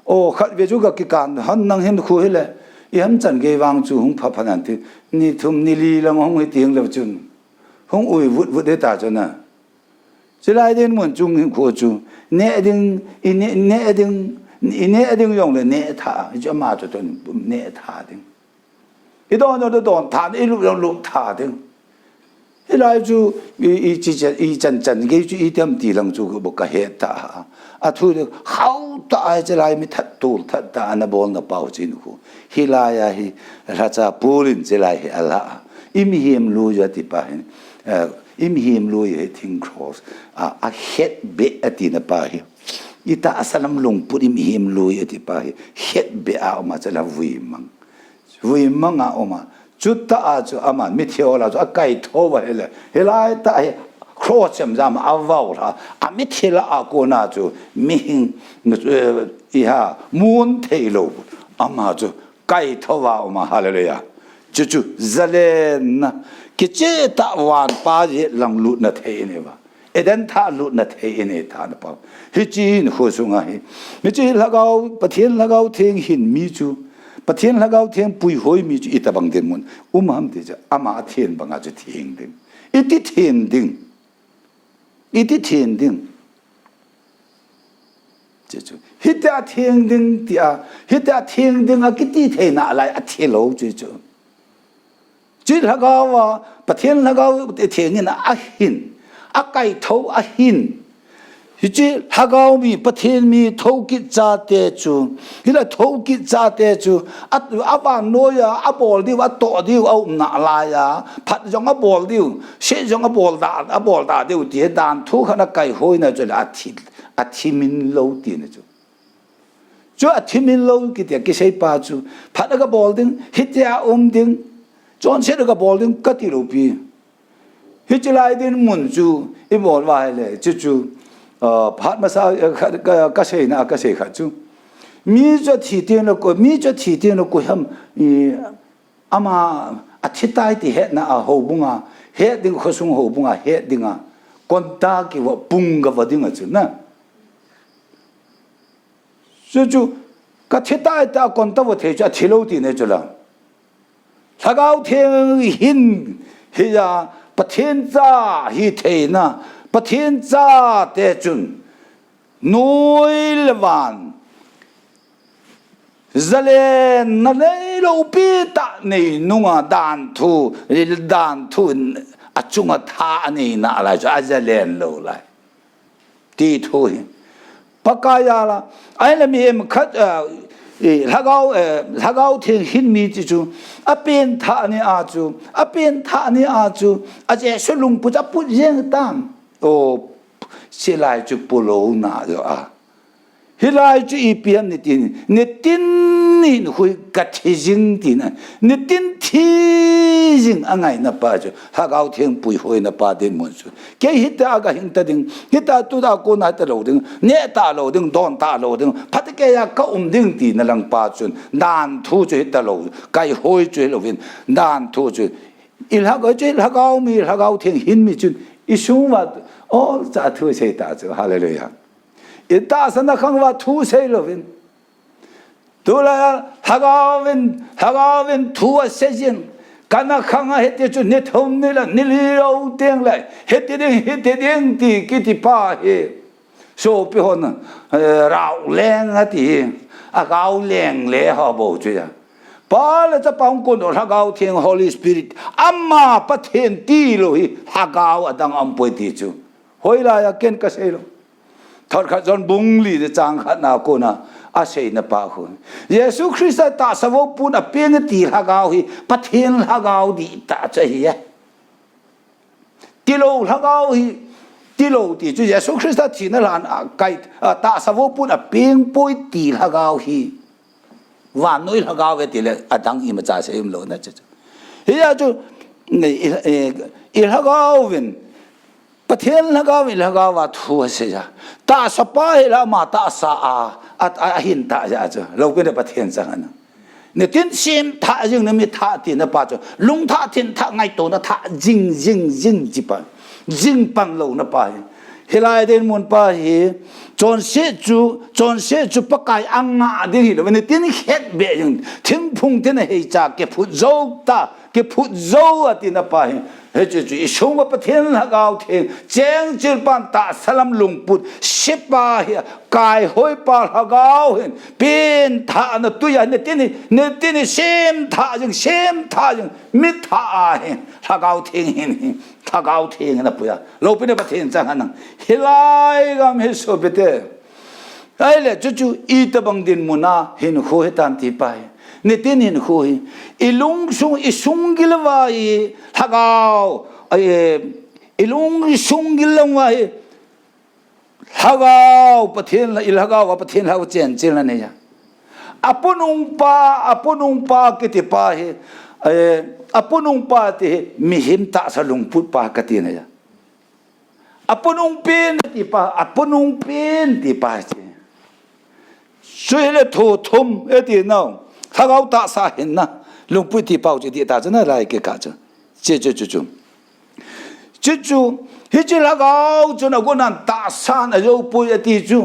o khat ve chu ka ki kan han nang hin khu hele yam chan ge wang chu hung pha phanan ti ni thum ni li lam hong he tiang la chun hong ui vut de ta chana chilai den mun chung hin khu chu ne ding yong le ne tha jo ma chu ton ne tha ding i don tha i lu tha ding i lai chu i chan ge chu i tem ti lang chu bo ka he ta a thu de how ta ai chilai mi that tu that ta na bol na pau chin khu hi la ya hi ra cha purin chilai hi ala im him lu ya ti pa hin im him lu ye thing cross a het be atina pa hi ita asalam lung put im him lu ye ti pa hi het be a ma chala vui mang a oma chutta a chu ama mi theola chu akai thowa hele helai ta cross cham jam avau ra ami thela a ko na chu mi hing i ha mun theilo ama chu kai thowa oma hallelujah chu zalen ki che ta wan pa je lang lu na the ne ba eden tha lu na the ne tha na pa hi chi ni ho su nga hi mi chi lagau pathian lagau theng hin mi chu pathian lagau theng pui hoi mi chu itabang den mun ham de ja ama thien banga chu theng ding iti thien ding chu hita theng ding a kiti the na lai a the lo chu chỉ là cái bắt thiên là cái thiền như là ahin, akai thâu ahin, chỉ là cái mi bắt thiên mi thâu kít cha tê chu, cái là thâu kít cha tê chu, ban nói à, bol đi, to đi, nã lại à, phát trong bol đi, sẽ trong bol đá đi, thì đàn thu khana cái hoi này cho là thi min lâu tiền này chu, cho thi min lâu cái tiệc cái say pa chú phát cái ball đinh hit ya đinh chọn sẽ cái ball đinh cắt đi rupi hit lại đinh muốn chú im ball vai lệ chú phát mà sao cái say na cái say khác chú mi cho thi tiền nó có ham ama thi tai thì hết na hậu bunga hết đinh khó sung hậu bunga hết đinh con ta cái vợ bung cái vợ đinh chú na chú cái thiết tại ta còn tao thấy cho thiếu lâu thì này cho là thằng áo thiên hin hi ya bắt thiên gia hi thế na bắt thiên gia thế chun nuôi levan zale na lấy lâu pi ta này nunga đàn thu achunga tha này na lại cho azalen lâu lại đi thôi pakaya la ai là mi em khát lagao thiên hin mi chú apen tha ni a chú aje sulung puja pujeng tam o silai chú polo na jo a hilai chú ipiam ni tin ni hui kathijing tin ni tin thijing angai na pa jo lagao thiên pui hoi na pa den mon chu ke hita aga hinta ding hita tu da ko na ta lo ding ne ta lo ding don ta lo ding phat ke ya ka ding ti na lang pa chun dan thu chu hita lo kai hoi chu lo vin dan thu chu il ha go chu lagao thiên hin mi chun isung wa all za thu se ta chu hallelujah ita sana khang wa thu se lo vin tu la hagawin thu se jin kana khang hết chu ne thom ne la ni lo teng lại hết tiếng ti ki ti pa he so pi hon rao leng a ti a gao leng le ha bo chu ya pa la cha pang kun or hagao thiên Holy Spirit amma pathen ti lo hi hagao adang am poi ti chu hoi la ya ken ka se lo thor kha jon bung li de chang khat na ko na a sei na pa khu Yesu Christ ta savo pun a pen ti hagao hi pathen hagao di ta cha hi ya ti lo hagao hi ti lo ti chu Yesu Christ ti na lan kai ta savo pun a pen poi ti hagao hi wa noi hagao ve ti le adang i ma cha se im lo na chu hi ya chu il hagao vin pathen lagaw wa thu se ja ta sapa hela ma ta sa a hin ta ja cho lo ke pathen sang na ne tin sim tha jing ne mi tha ti na pa cho lung tha tin tha ngai to na tha jing ji pa jing pan lo na pa helai den mun pa hi chon se chu pa kai anga de hi lo ne tin het be jing thim phung tin he cha ke phu zo a ti na pa he chu isung pa pathen lagaw thing cheng chil pan ta salam lungput sipa hi kai hoi pa lagaw hin pin tha na tu ya ne tin sem tha jing mit tha hin lagaw thing hin lagaw thing na puya lo pin pathen chang han hilai gam he so bete ai le chu I ta bang din muna hin kho he tan ti pai ne tin hin kho hi ilung sung gilwai hagao ilung sung gilwai hagao pathen ilhagao pathen lau chen chen la ne ya apunung pa ke ti pa he apunung pa te mi him ta sa lung put pa ka ti ne ya apunung pin ti pa che suele tho thom e ti no hagao ta sa hin na lung put ti pa che ti ta zna lai ke ka che chu hi chi lagao chu na go nan ta sa na yo pu e ti chu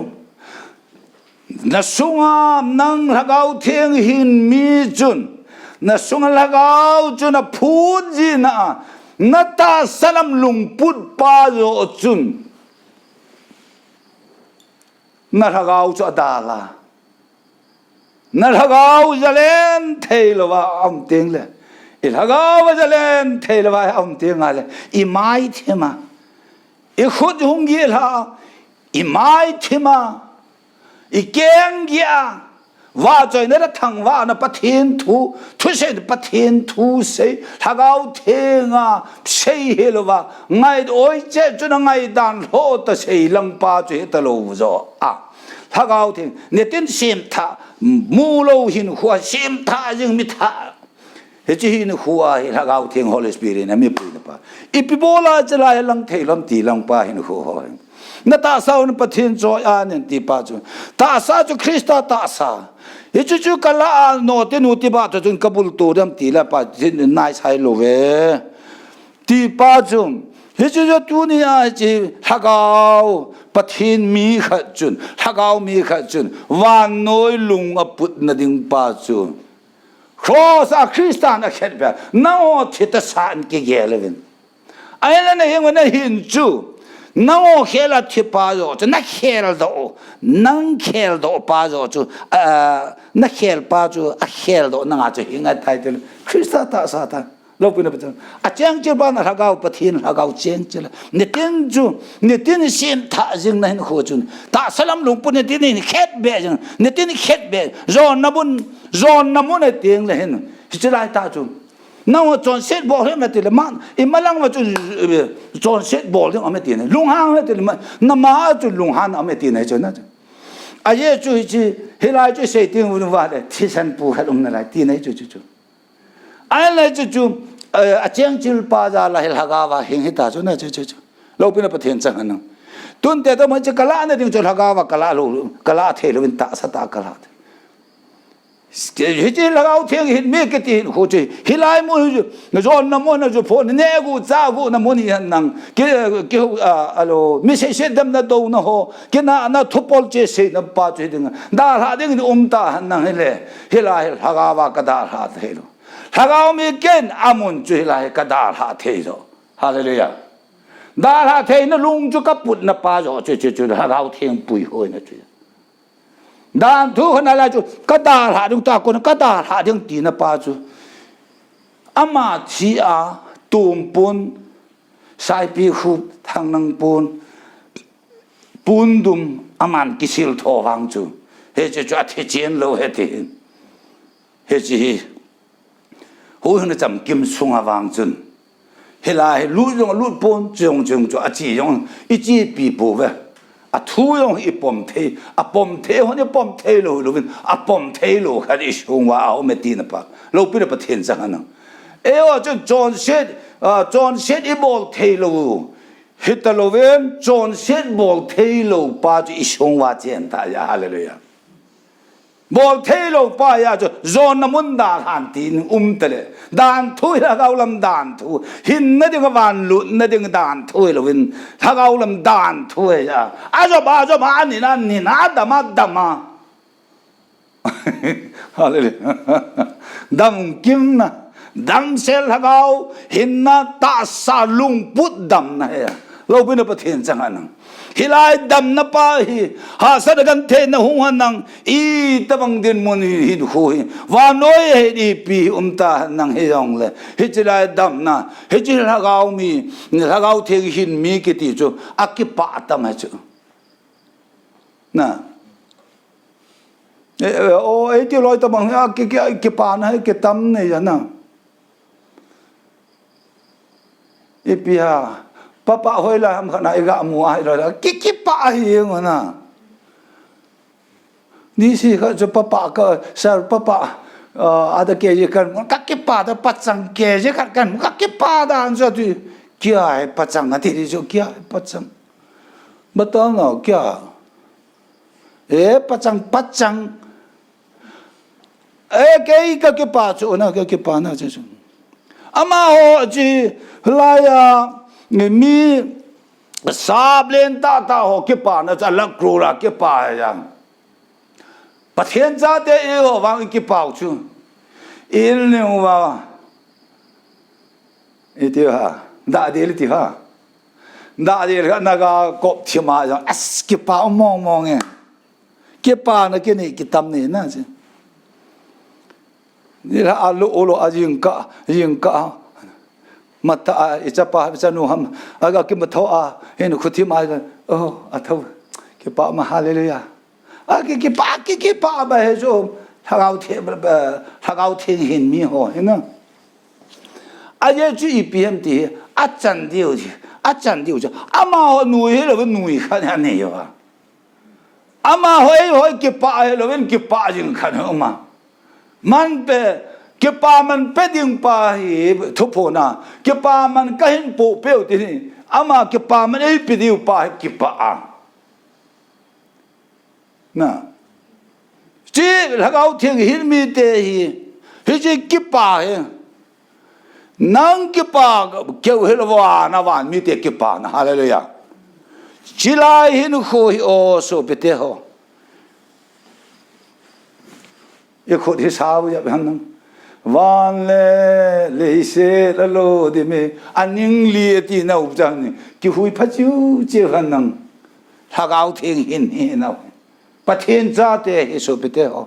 na sunga nang lagao thieng hin mi chun na sunga lagao chu na phu ji na ta salam lung put pa yo chun na lagao chu da la na lagao zalen thelo wa am teng le ilhagao zalen thelo wa am teng ale I mai thema I khud hung gi la I mai thema I keng gia wa choi na thang wa na pathen thu se pathen thu se lagao thenga sei helo wa ngai oi che chu na ngai dan ho ta sei lang pa che ta lo zo a lagao theng ne tin sim tha mu lo hin khua sim tha jing mi tha he chi hin khua hi lagau thiang Holy Spirit na mi pu na pa ipibola chala lang theilam ti lang pa hin khu ho na ta sa un pathin cho an ti pa chu ta sa chu Krista ta sa he chu kala no te nu ti ba chu kabul tu dam ti la pa nai sai lo ve ti pa chu he chu tu ni a chi lagau pathin mi khat chun lagau mi khat chun wan noi lung a put na ding pa chu cross a Christian a khet ba no thita san ki gelevin ai la na yeng na hin chu no khela thipa jo na khel do nang khel do pa jo chu na khel pa chu a khel do na chu hinga title Christa ta sa ta lo pina pa a chang che ba na lagau pathin lagau chen che ne tin chu ne tin sim tha jing na hin kho chun ta salam lung pu ne tin ni khet be jing ne tin khet be zon na mun ne ting le hin chi lai ta chu na wo chon set bol hem na ti le man i malang ma chu chon set bol ding ame ti ne lung hang he ti le na ma chu lung han ame ti ne chu na a ye chu chi he lai chu se ting wu wa de ti san pu khat na lai ti ne chu ai la chu a chang chil pa za la hel haga wa hing hita chu na chu lo pina pa thian chang an tun te to ma chu kala na ding chu haga wa kala lo kala the lo ta sa ta kala he chi lagau thiang hin me ke ti ho chi hilai mo na zon na mo na ju pho ne gu za gu na mo ni han nang ke alo mi se dam na do na ho ke na thupol che se na pa che ding da ha ding ta han nang hele hilai haga wa ka da ha the lo lagau mi ken amun chu hilai ka da ha the zo hallelujah da ha the na lung chu ka put na pa zo che lagau thiang pui hoi na chu dan thu na la chu ka da ha dung ta ko ka da ha ding ti na pa chu ama chi a tum pun sai pi khu thang nang pun dum aman kisil tho wang chu he chu a the chen lo he ti he chi hu na cham kim sung a wang chun he la lu yong pun chung chu a chi yong i chi pi pu ve a thu yong i pom the ho ne pom the lo vin a pom the lo kha di shung wa au me ti na pa lo pi na pa thien chang an e o chu John said i bol the lo hit lo ven John said bol the lo pa ju i shung wa chen ta ya hallelujah bol the lo pa ya chu zon na mun da han tin tele dan thu la gau lam dan thu hin na ding van lu na ding dan thu lo win la gau lam dan thu ya a zo ba ni na da ma hallelujah dam kim na dam sel la gau hin na ta sa lung put dam na ya lo bin pa thien chang an hilai dam na pa hi ha sa gan the na hung han nang i tabang din mon hi hu hi wa noi he di pi ta nang he yong le hi chilai dam na he chil ha gao mi ha gao the hin mi ki ti chu akki pa tam ha chu na o e ti loi tabang ha ki pa na ki tam ne ya na e pi ha papa hoi la ham khana ga mu ai rồi ki pa hi ngona ni si kha cho papa ka sar papa ada ke je kan ka ki pa da pachang ke je kan ka ki pa da an so tu kya hai pachang na ti jo kya pachang bata na kya e pachang e ke ka ki pa chu na ka ki pa na chu ama ho ji la ya mi sab len ta ho ke pa na cha lak kro la ke pa ya pathian za te e ho wang ki pa chu il ne wa e ti ha da de ti ha da de na ga kop thi ma ya as ki pa mong e ke pa na ke ni ki tam ni na chi ni la alu olo ajing ka mata ichapa chanu ham aga ki matho a hen khuthi ma oh atho ki pa ma hallelujah a ki pa ba he jo hagau the hin mi ho hena a ye ji pm ti a chan diu ji ama ho nu he lo nu kha ne yo ama hoi ki pa heloin ki pa jing khan oma man pe ki pa man pe ding pa hi thupo na ki pa man ka hin po pe ti ni ama ki pa man ei pi diu pa ki pa a na chi lagau thiang hin mi te hi chi ki pa he nang ki pa keu helwa na wan mi te ki pa na hallelujah chỉ lai hin khôi ô số bê tê ho, yêu khôi thì sao vậy bạn? Van lệ lệ xe là lô đi mê, anh những liệt thì nào chẳng nhỉ? Cái hui phát chiu chưa khả năng, thà gạo thiên hin nào, bắt thiên gia tê số bê tê ho,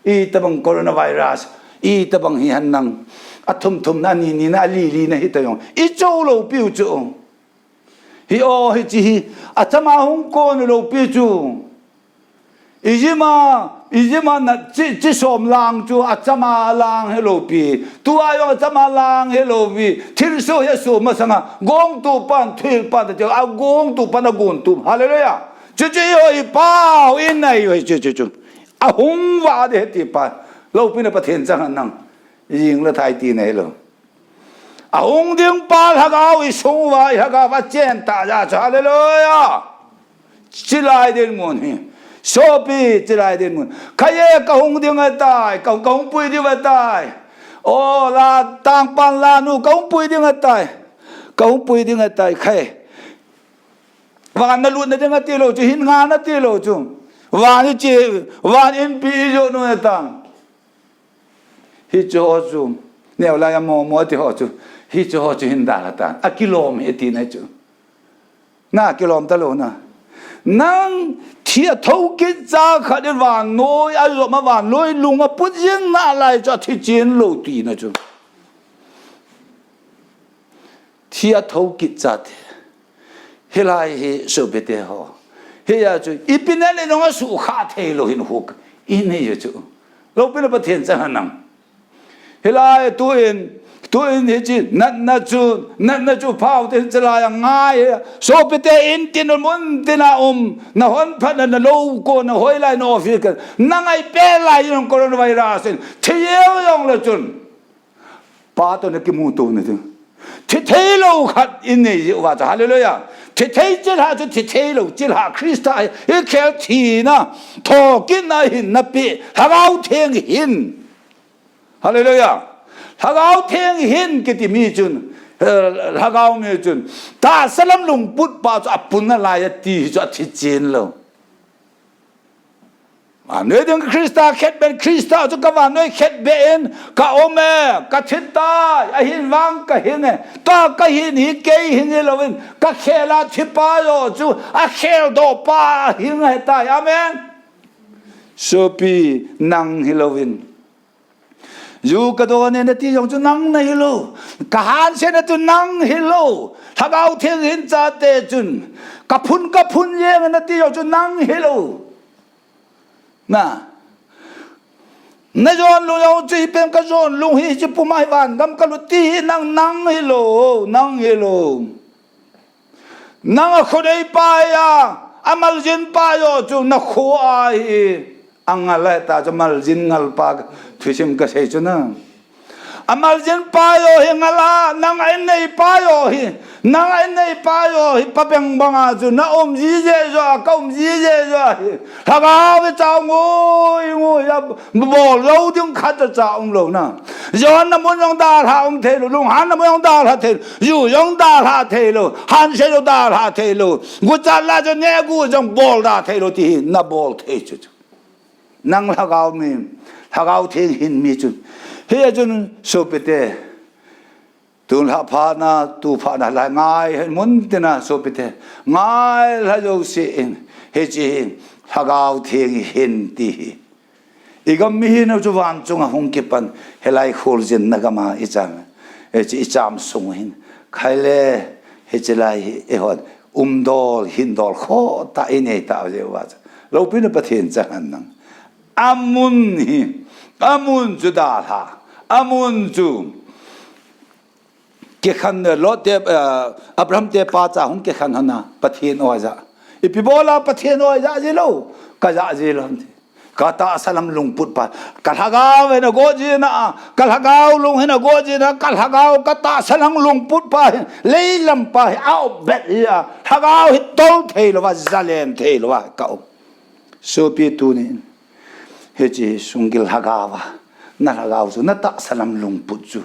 y tập bằng coronavirus, y tập bằng hiện năng, thum thum na ni na li na hít tayong, y châu lô biểu châu. Hi o hi chi achama hong ko no lo pi chu ijima na chi som lang chu achama lang he lo pi tu ayo achama lang he lo pi thil so he so ma sanga gong tu pan thil pan de a gong tu pan gun tu hallelujah chu chu yo i pao in nai yo chu a hong wa de ti pa lo pi na pa thiên chang nang ying la thai ti nei lo ông điên ba thằng áo ý sống vai thằng áo phát triển ta ra cho hallelujah chỉ lại đến muốn hi sopi chỉ lại đến muốn cái gì cái ông điên ở tại cái ông bùi điên ở tại ô là tăng pan là nu cái ông bùi điên ở tại cái ông bùi điên ở tại khai và nó luôn điên ở tiêu lộ chứ hin ngàn ở tiêu lộ chứ và như chị và in pi cho nó ở tăng hi cho chứ nếu là mua thì họ chứ hi cho chu hin da la ta a kilom eti na chu na kilom ta lo na nang thia thau ki cha kha de wan noi a lo ma wan loi lung a put yin na lai cho thi chin lo ti na chu thia thau ki cha the helai he so be te ho he ya chu ipina le no su kha the lo hin huk in he chu lo pe na thiên cha nang helai tu in he chi na chu phao te chala ngai so pe te in tin mun tin na na hon phan na lo ko na hoi lai no fi ka na ngai pe lai yong coronavirus thieu yong la chun pa to na ki mu to na tu thi lo khat in nei wa cha hallelujah thi chi ha chu thi lo chi ha Christ ai e khel thi na tho kin na hin na pi ha gao thieng hin hallelujah hagao thieng hin ki ti mi chun hagao mi chun ta salam lung put pa cho apun na la ya ti cho thi chin lo ma ne ding Krista khet ben Krista cho ka wa noi khet ben ka ome ka thit ta a hin wang ka hin ne ta ka hin hi ke hin lo win ka khela thi pa yo chu a khel do pa hin hai ta amen so pi nang hilowin yu ka do ne ti yong chu nang na hilo ka han se na tu nang hilo hagao thieng hin cha te chun ka phun ye na ti yong chu nang hilo na jon lu yong chi pem ka jon lu hi chi pu mai van gam ka lu ti nang hilo nang a khodei pa ya amal jin pa yo chu na kho ai angala ta jamal jin ngal pa thusim ka sei chu na amal jin pa yo hingala nang ai nei pa yo hi pa beng banga chu na ji je jo ka ji je jo ha ga we chao ngoi ya bo lo ding khat cha chao lo na yon na mon yong da ha the lo lung han na mon yong da ha the yu yong da ha the lo han se lo da ha the lo gu cha la jo ne gu jong bol da the lo ti na bol the chu nang hagao mi hagao thieng hin mi chu he chun so pe te tun ha pha na la ngai mun te na so pe te ngai la jo si in he chi hagao thieng hin ti igam mi hin chu wan chung a hung ke pan helai khol jin na gama i cham e chi cham sung hin khaile he chelai e hot dol hin dol kho ta ine ta je wa lo pin pa thien chan nang amun chu da tha amun chu ke khan lo te Abraham te pa cha hung ke khan hana pathin o za ipibola pathieno ya jilo ka ya jilo kata salam lungput pa kalhagaw na goji na kalhagaw lung na goji na kalhagaw kata salang lungput pa leilam pa au bet ya hagaw hitol thelo wa zalem thelo wa kau so pi tu ni heji sungil hagawa na hagaw su na ta salam lungput su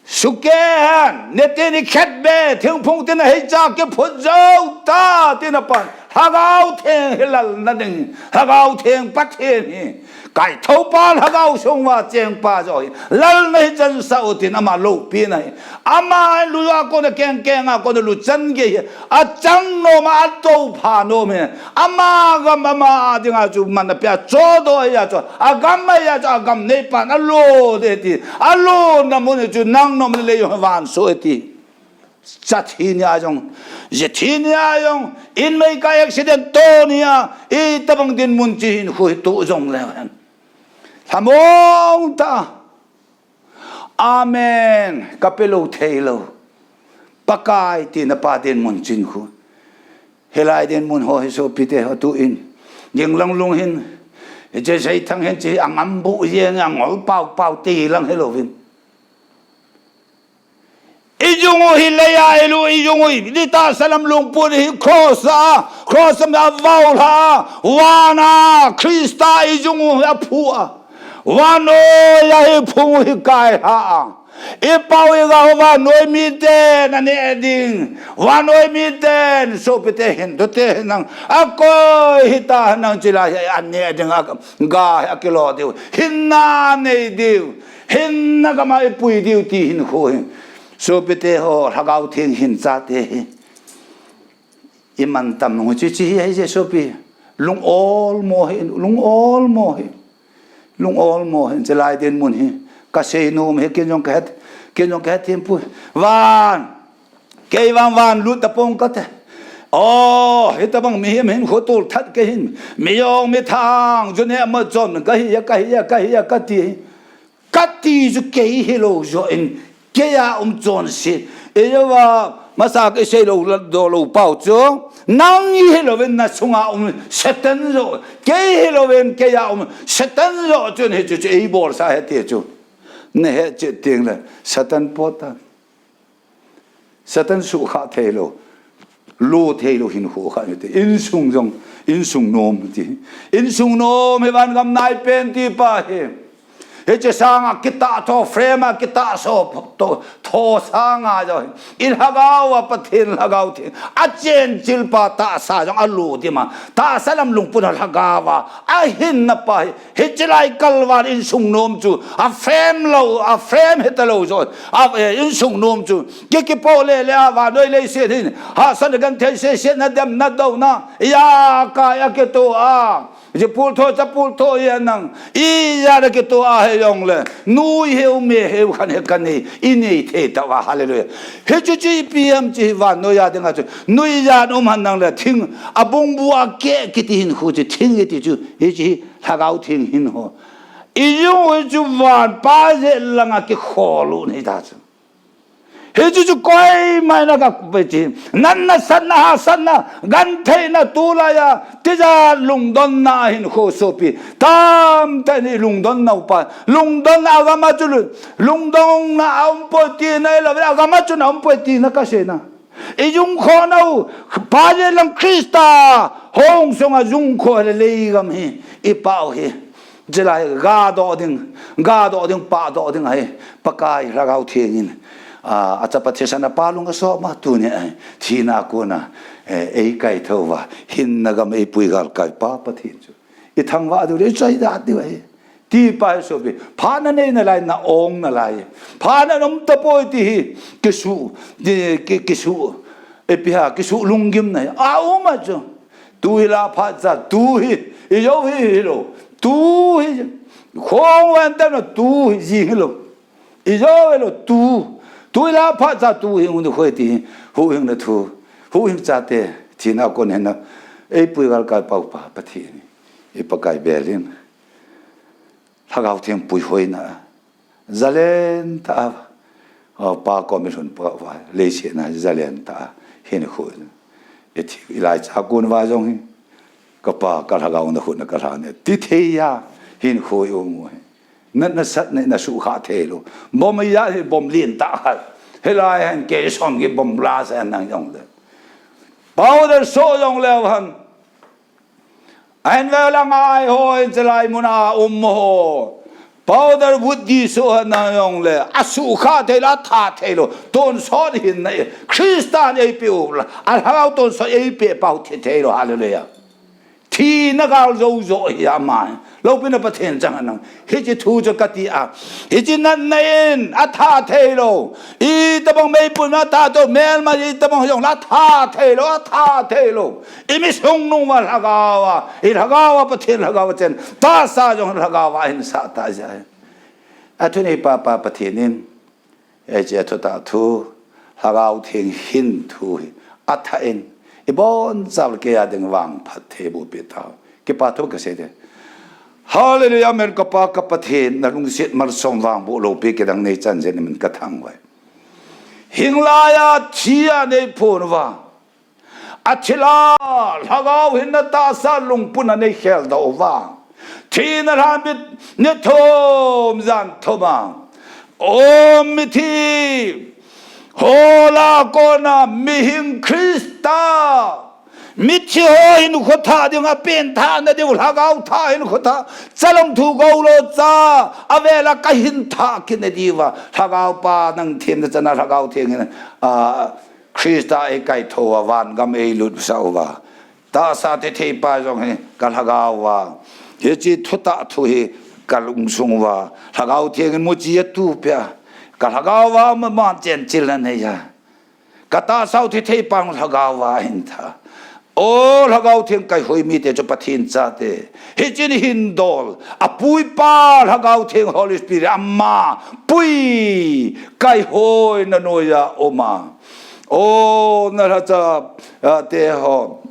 suken neteni khatbe thing phung tin hei cha ke phojau ta tin pan hagaw theng hilal na ding hagaw theng pat he kai thau pa hagaw song wa cheng pa rồi lal nei chân sao tin ama lo pi này ama lu ya ko na keng keng a ko lu chân ge a chang no ma to pha no me ama ga mama ding a chu man pya cho do ya cho a gam ma ya cho gam nei pa na lo de ti a lo na mo ne chu nang no me le yo van so ti Chatinia yong, Jetinia yong, in may ka accident tonia, itabang din muntin hu tu zong lewan. Hamong ta. Amen. Kapelo telo. Pakai ti na pa din muntin hu. Helai din mun ho so pite ho tu in. Yeng lang lung hin. Je sai thang hen chi ang ambu yeng ang ngol pau ti lang helovin. Ijungu hilaya elu ijungu dita salam lungput hi cross na vaula wana Krista ijungu apua wano ya hi phung hi kai ha ipau ga wa noi mi te na ne eding wanoi mi ten so pete hin do te nang ako hita nang chila an ne eding ga akilo de hinna ne de hinna ga mai pui de ti hin ho so pete ho hagau thing hin cha te iman tam no chi chi ai je so pi lung all mo hin chelai den mun hi ka sei nom he ken jong ka tempo van ke van lut ta pong ka te oh hita bang mi hem ho tol that ke hin mi yong mi thang jun he ma jon ka hi ka ti ju ke hi lo jo in ke ya jon si e wa masa ke sei lo do lo pao cho nang hi lo ven na sunga setan ro ke hi lo ven ke ya setan ro chun he chu e bor sa he te chu ne he che ting le satan pota satan su kha the lo hin ho kha te in sung nom ti in sung nom he van gam nai pen ti pa he he che sanga kita to frame kita so to sanga jo in hagaw pathin hagaw thi a chen chil pa ta sa jong alu ti ma ta salam lungpun hagawa a hin na pa he chlai kalwan in sung nom chu a frame hetalo jo a in sung nom chu ke po le wa noi le se hin ha san gan the se na dem na do na ya ka ya ke to a je pul tho ya nang I ya de ke to a he yong le nui he me he kan ni ini the ta wa hallelujah he chu chi pm chi wa no ya de nga chu nui ya no man nang le thing a bong bu a ke ti hin hu chi thing ti chu he chi ha gao thing hin ho I yo chu van pa je lang a ke kholu ni da chu he chu koi mai na ka pe chi nan na sanna gan thei na tu la ya ti ja lung don na hin kho so pi tam ta ni lung don na pa lung don na ga ma chu lung don na am po ti na la ga ma chu na am po ti na ka se na I jung kho na pa je lang Krista hong song a jung kho le gam hi I pao hi jela ga do ding pa do ding ai pakai ra gao thien achapatesana palunga so ma tu ne thina ko na ei kai thowa hin na gam ei puigal kai pa pathin chu I thangwa du le chai da ti wai ti pa so bi phana nei na lai na ong na lai phana nom ta poi ti ke su e pia ke su lungim na a o ma chu tu la pha za tu hi I yo hi lo tu hi khong wan ta no tu hi lo I yo lo tu la pha za tu hi un ho ti hu hing na tu hu hing cha te thi na ko ne na ei pui gal ka pa pa thi ni I pa kai belin hagau them pui hoi na zalen ta pa commission pa le che na zalen ta hin ho ilai cha kun wa jong hi ka pa ka la gaung na khut na ka la ne ti the ya hin khoi o mo na sat na su kha the lo bom ya bom lien ta ha helai han ke som ge bom la sa nang jong de bao de so jong le han anh về là ngay hồi trở lại muốn ho bao giờ vút đi số na yong le asu kha thế là tha thế lo tôn số hin này Christian ấy biểu là anh hao tôn số ấy biểu bao thế lo hallelujah thì nó cao dâu dội à mà lâu bên nó bắt thiên chẳng hạn hết chỉ thu cho cái gì à hết chỉ năn nỉ tha thế lo ý ta bằng mấy bữa nó ta tôi mel mà ý ta bằng dùng là tha thế lo ý mình sống nung mà là cao à ý là cao à bắt thiên là cao trên ta sa dùng là cao à hình sa ta vậy à thôi này pa bắt thiên nên ấy chỉ thôi ta thu là cao thiên hin thu tha in ibon zal ke adeng wang phathe bu petao ke patho ke se de hallelujah men ka pa ka pathe na lung sit mar som wang bu lo pe ke dang nei chan je men ka thang wai hingla ya thia nei phon wa achila lagaw hin na ta sa lung pun nei khel da wa thi na ram bit ne thom zan thoma om mi thi Hola kona mihing Krista mithi ho hin khotha dinga pen tha na deul hagau tha hin khotha chalong thu go lo cha avela ka hin tha kin diwa hagau pa nang them na chana hagau theng a Krista e kai tho wan gam e lut sawa ta sa te the pa jong he kal hagau wa he chi thuta thu he kalung sung wa hagau theng mo chi tu pya ka hagawa ma chen chilan ne ya kata sau thi thei pang hagawa hin tha o hagaw thing kai hoi mi te cho pathin cha te hi chin hin dol apui pa hagaw thing Holy Spirit amma pui kai hoi na no ya oma o na ra cha te ho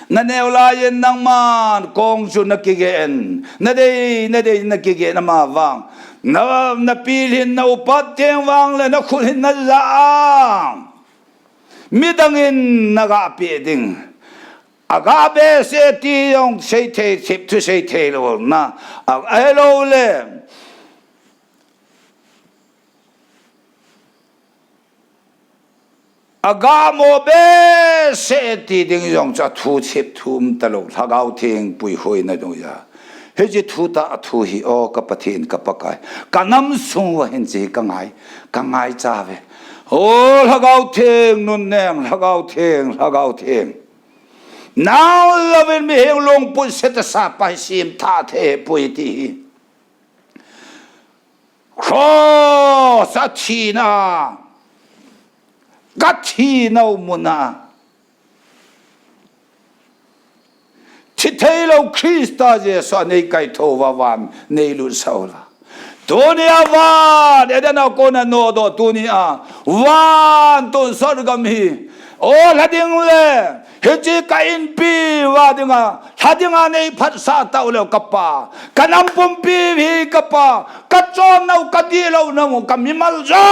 na neula yen nang man kong chu na ki gen na de na ki gen ma wang na pilhin na upat teng wang le na khulhin na laang midangin nagapi ding agabe se ti yong sei te tip tu sei te lo na elo le agamo be se ti ding yong cha thu chip thum talo thagau thing pui hoi na do ya he ji thu ta thu hi o ka pathin ka pakai kanam sung wa hen ji ka ngai cha ve o thagau thing nun neng thagau thing now loving me heng long pu set sa pa sim tha the pui ti cross athina gati nau muna chithelo Krista je so nei kai tho wa wan nei lu saula dunia wan edana kona no do dunia wan to sorgam hi o lading le heji kain pi wa dinga hadinga nei phat sa ta ulo kappa kanam pum pi hi kappa kachon nau kadilo nau kamimal jo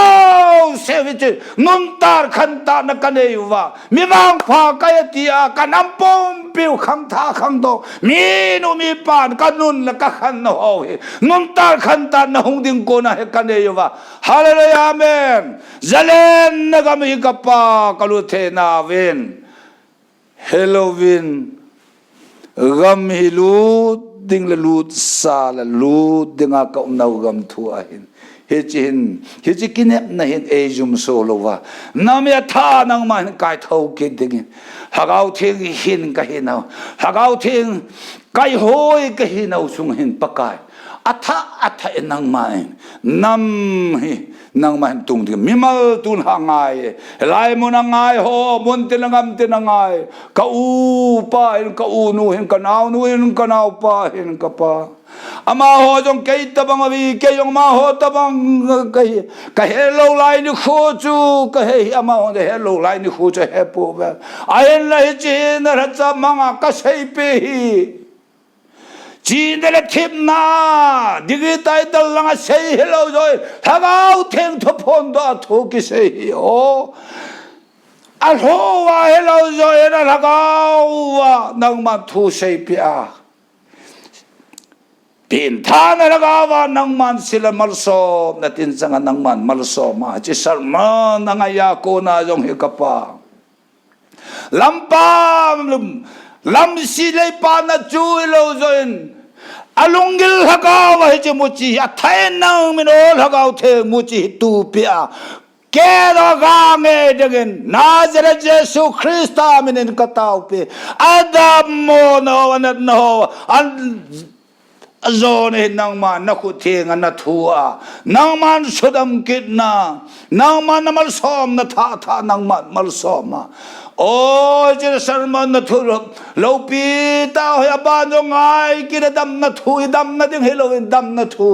seviche nuntar khanta na kanei wa miwang pha kayatia kanam pum pi khang tha khang do mi nu mi pan kanun la ka khan no ho nuntar khanta na hung ding ko na he kanei wa hallelujah amen zalen na gami kappa kaluthe na wen Halloween gam hilu ding la lut sa la lut dinga ka nau gam thu a hin he chi kinep na hin ejum so lo wa nam ya tha nang man kai thau ke ding hagau thing hin ka hin na hagau thing kai hoi ka hin au sung hin pakai atha nang man nam hi nang man tung ding mimal tun hangai lai mun ngai ho mun tinangam tinangai ka u pa in ka u nu hin ka nau nu hin ka nau pa hin ka pa ama ho jong ke ta bang vi ke yong ma ho ta bang ka hello lai ni kho chu ka he ama ho de hello lai ni kho chu he po ba ai la hi chi na ra cha ma ka sei pe hi 진들의 팀나 디기타이 달랑아 세이 헬로 조이 다가우 탱토 폰도 토끼 세이요 alhoa hello zo era lagawa nang man thu sei pia pin thana lagawa nang man sila malso na tin sanga nang man malso ma chi sarma nang aya ko na jong hikapa lampam lam silay pa na chu lo zoin alungil hagawa he muchi athain nang minol hagaw the muchi tu pia kera gange dengan Nazareth Yesus Kristus minin katau pe adam mo no anat no an zone nang man nakuting na thua nang man sudam kitna nang man mal som na tha nang man mal soma o je sarman na thu lo pi ta ya ba no ngai ki dam na thu dam na ding hello dam na thu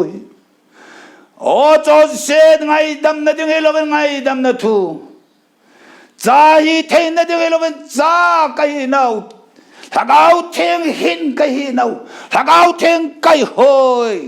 o cho se ngai dam na ding hello ngai dam na thu za hi the na ding hello za kai nau thagau theng hin kai nau thagau theng kai hoi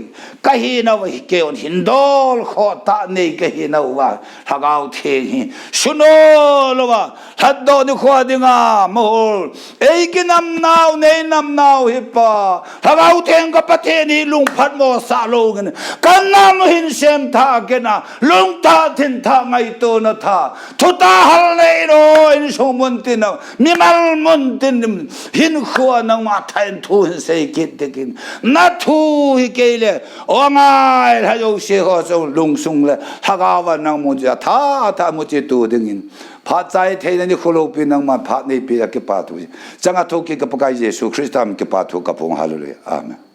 kai nau ke on hindol kho ta nei kai nau wa thagau theng suno lo wa haddo ni kho dinga mol ei ki nam nau nei nam nau hi pa thagau theng ka pathe ni lung phat mo sa lo gan kan nam hin sem tha ke na lung ta thin tha ngai to na tha thu ta hal nei ro in so mun tin mi mal mun tin hin khua nang ma thain thu sei kit tekin na thu hi kele ongai ha yo se ho so lung sung le hagawa nang mo ja tha mo che tu dingin pha chai thein ni kholo pi nang ma pha nei pi ke pa tu changa thu ki ka pa Yesu Christam ke pa thu ka pong hallelujah amen.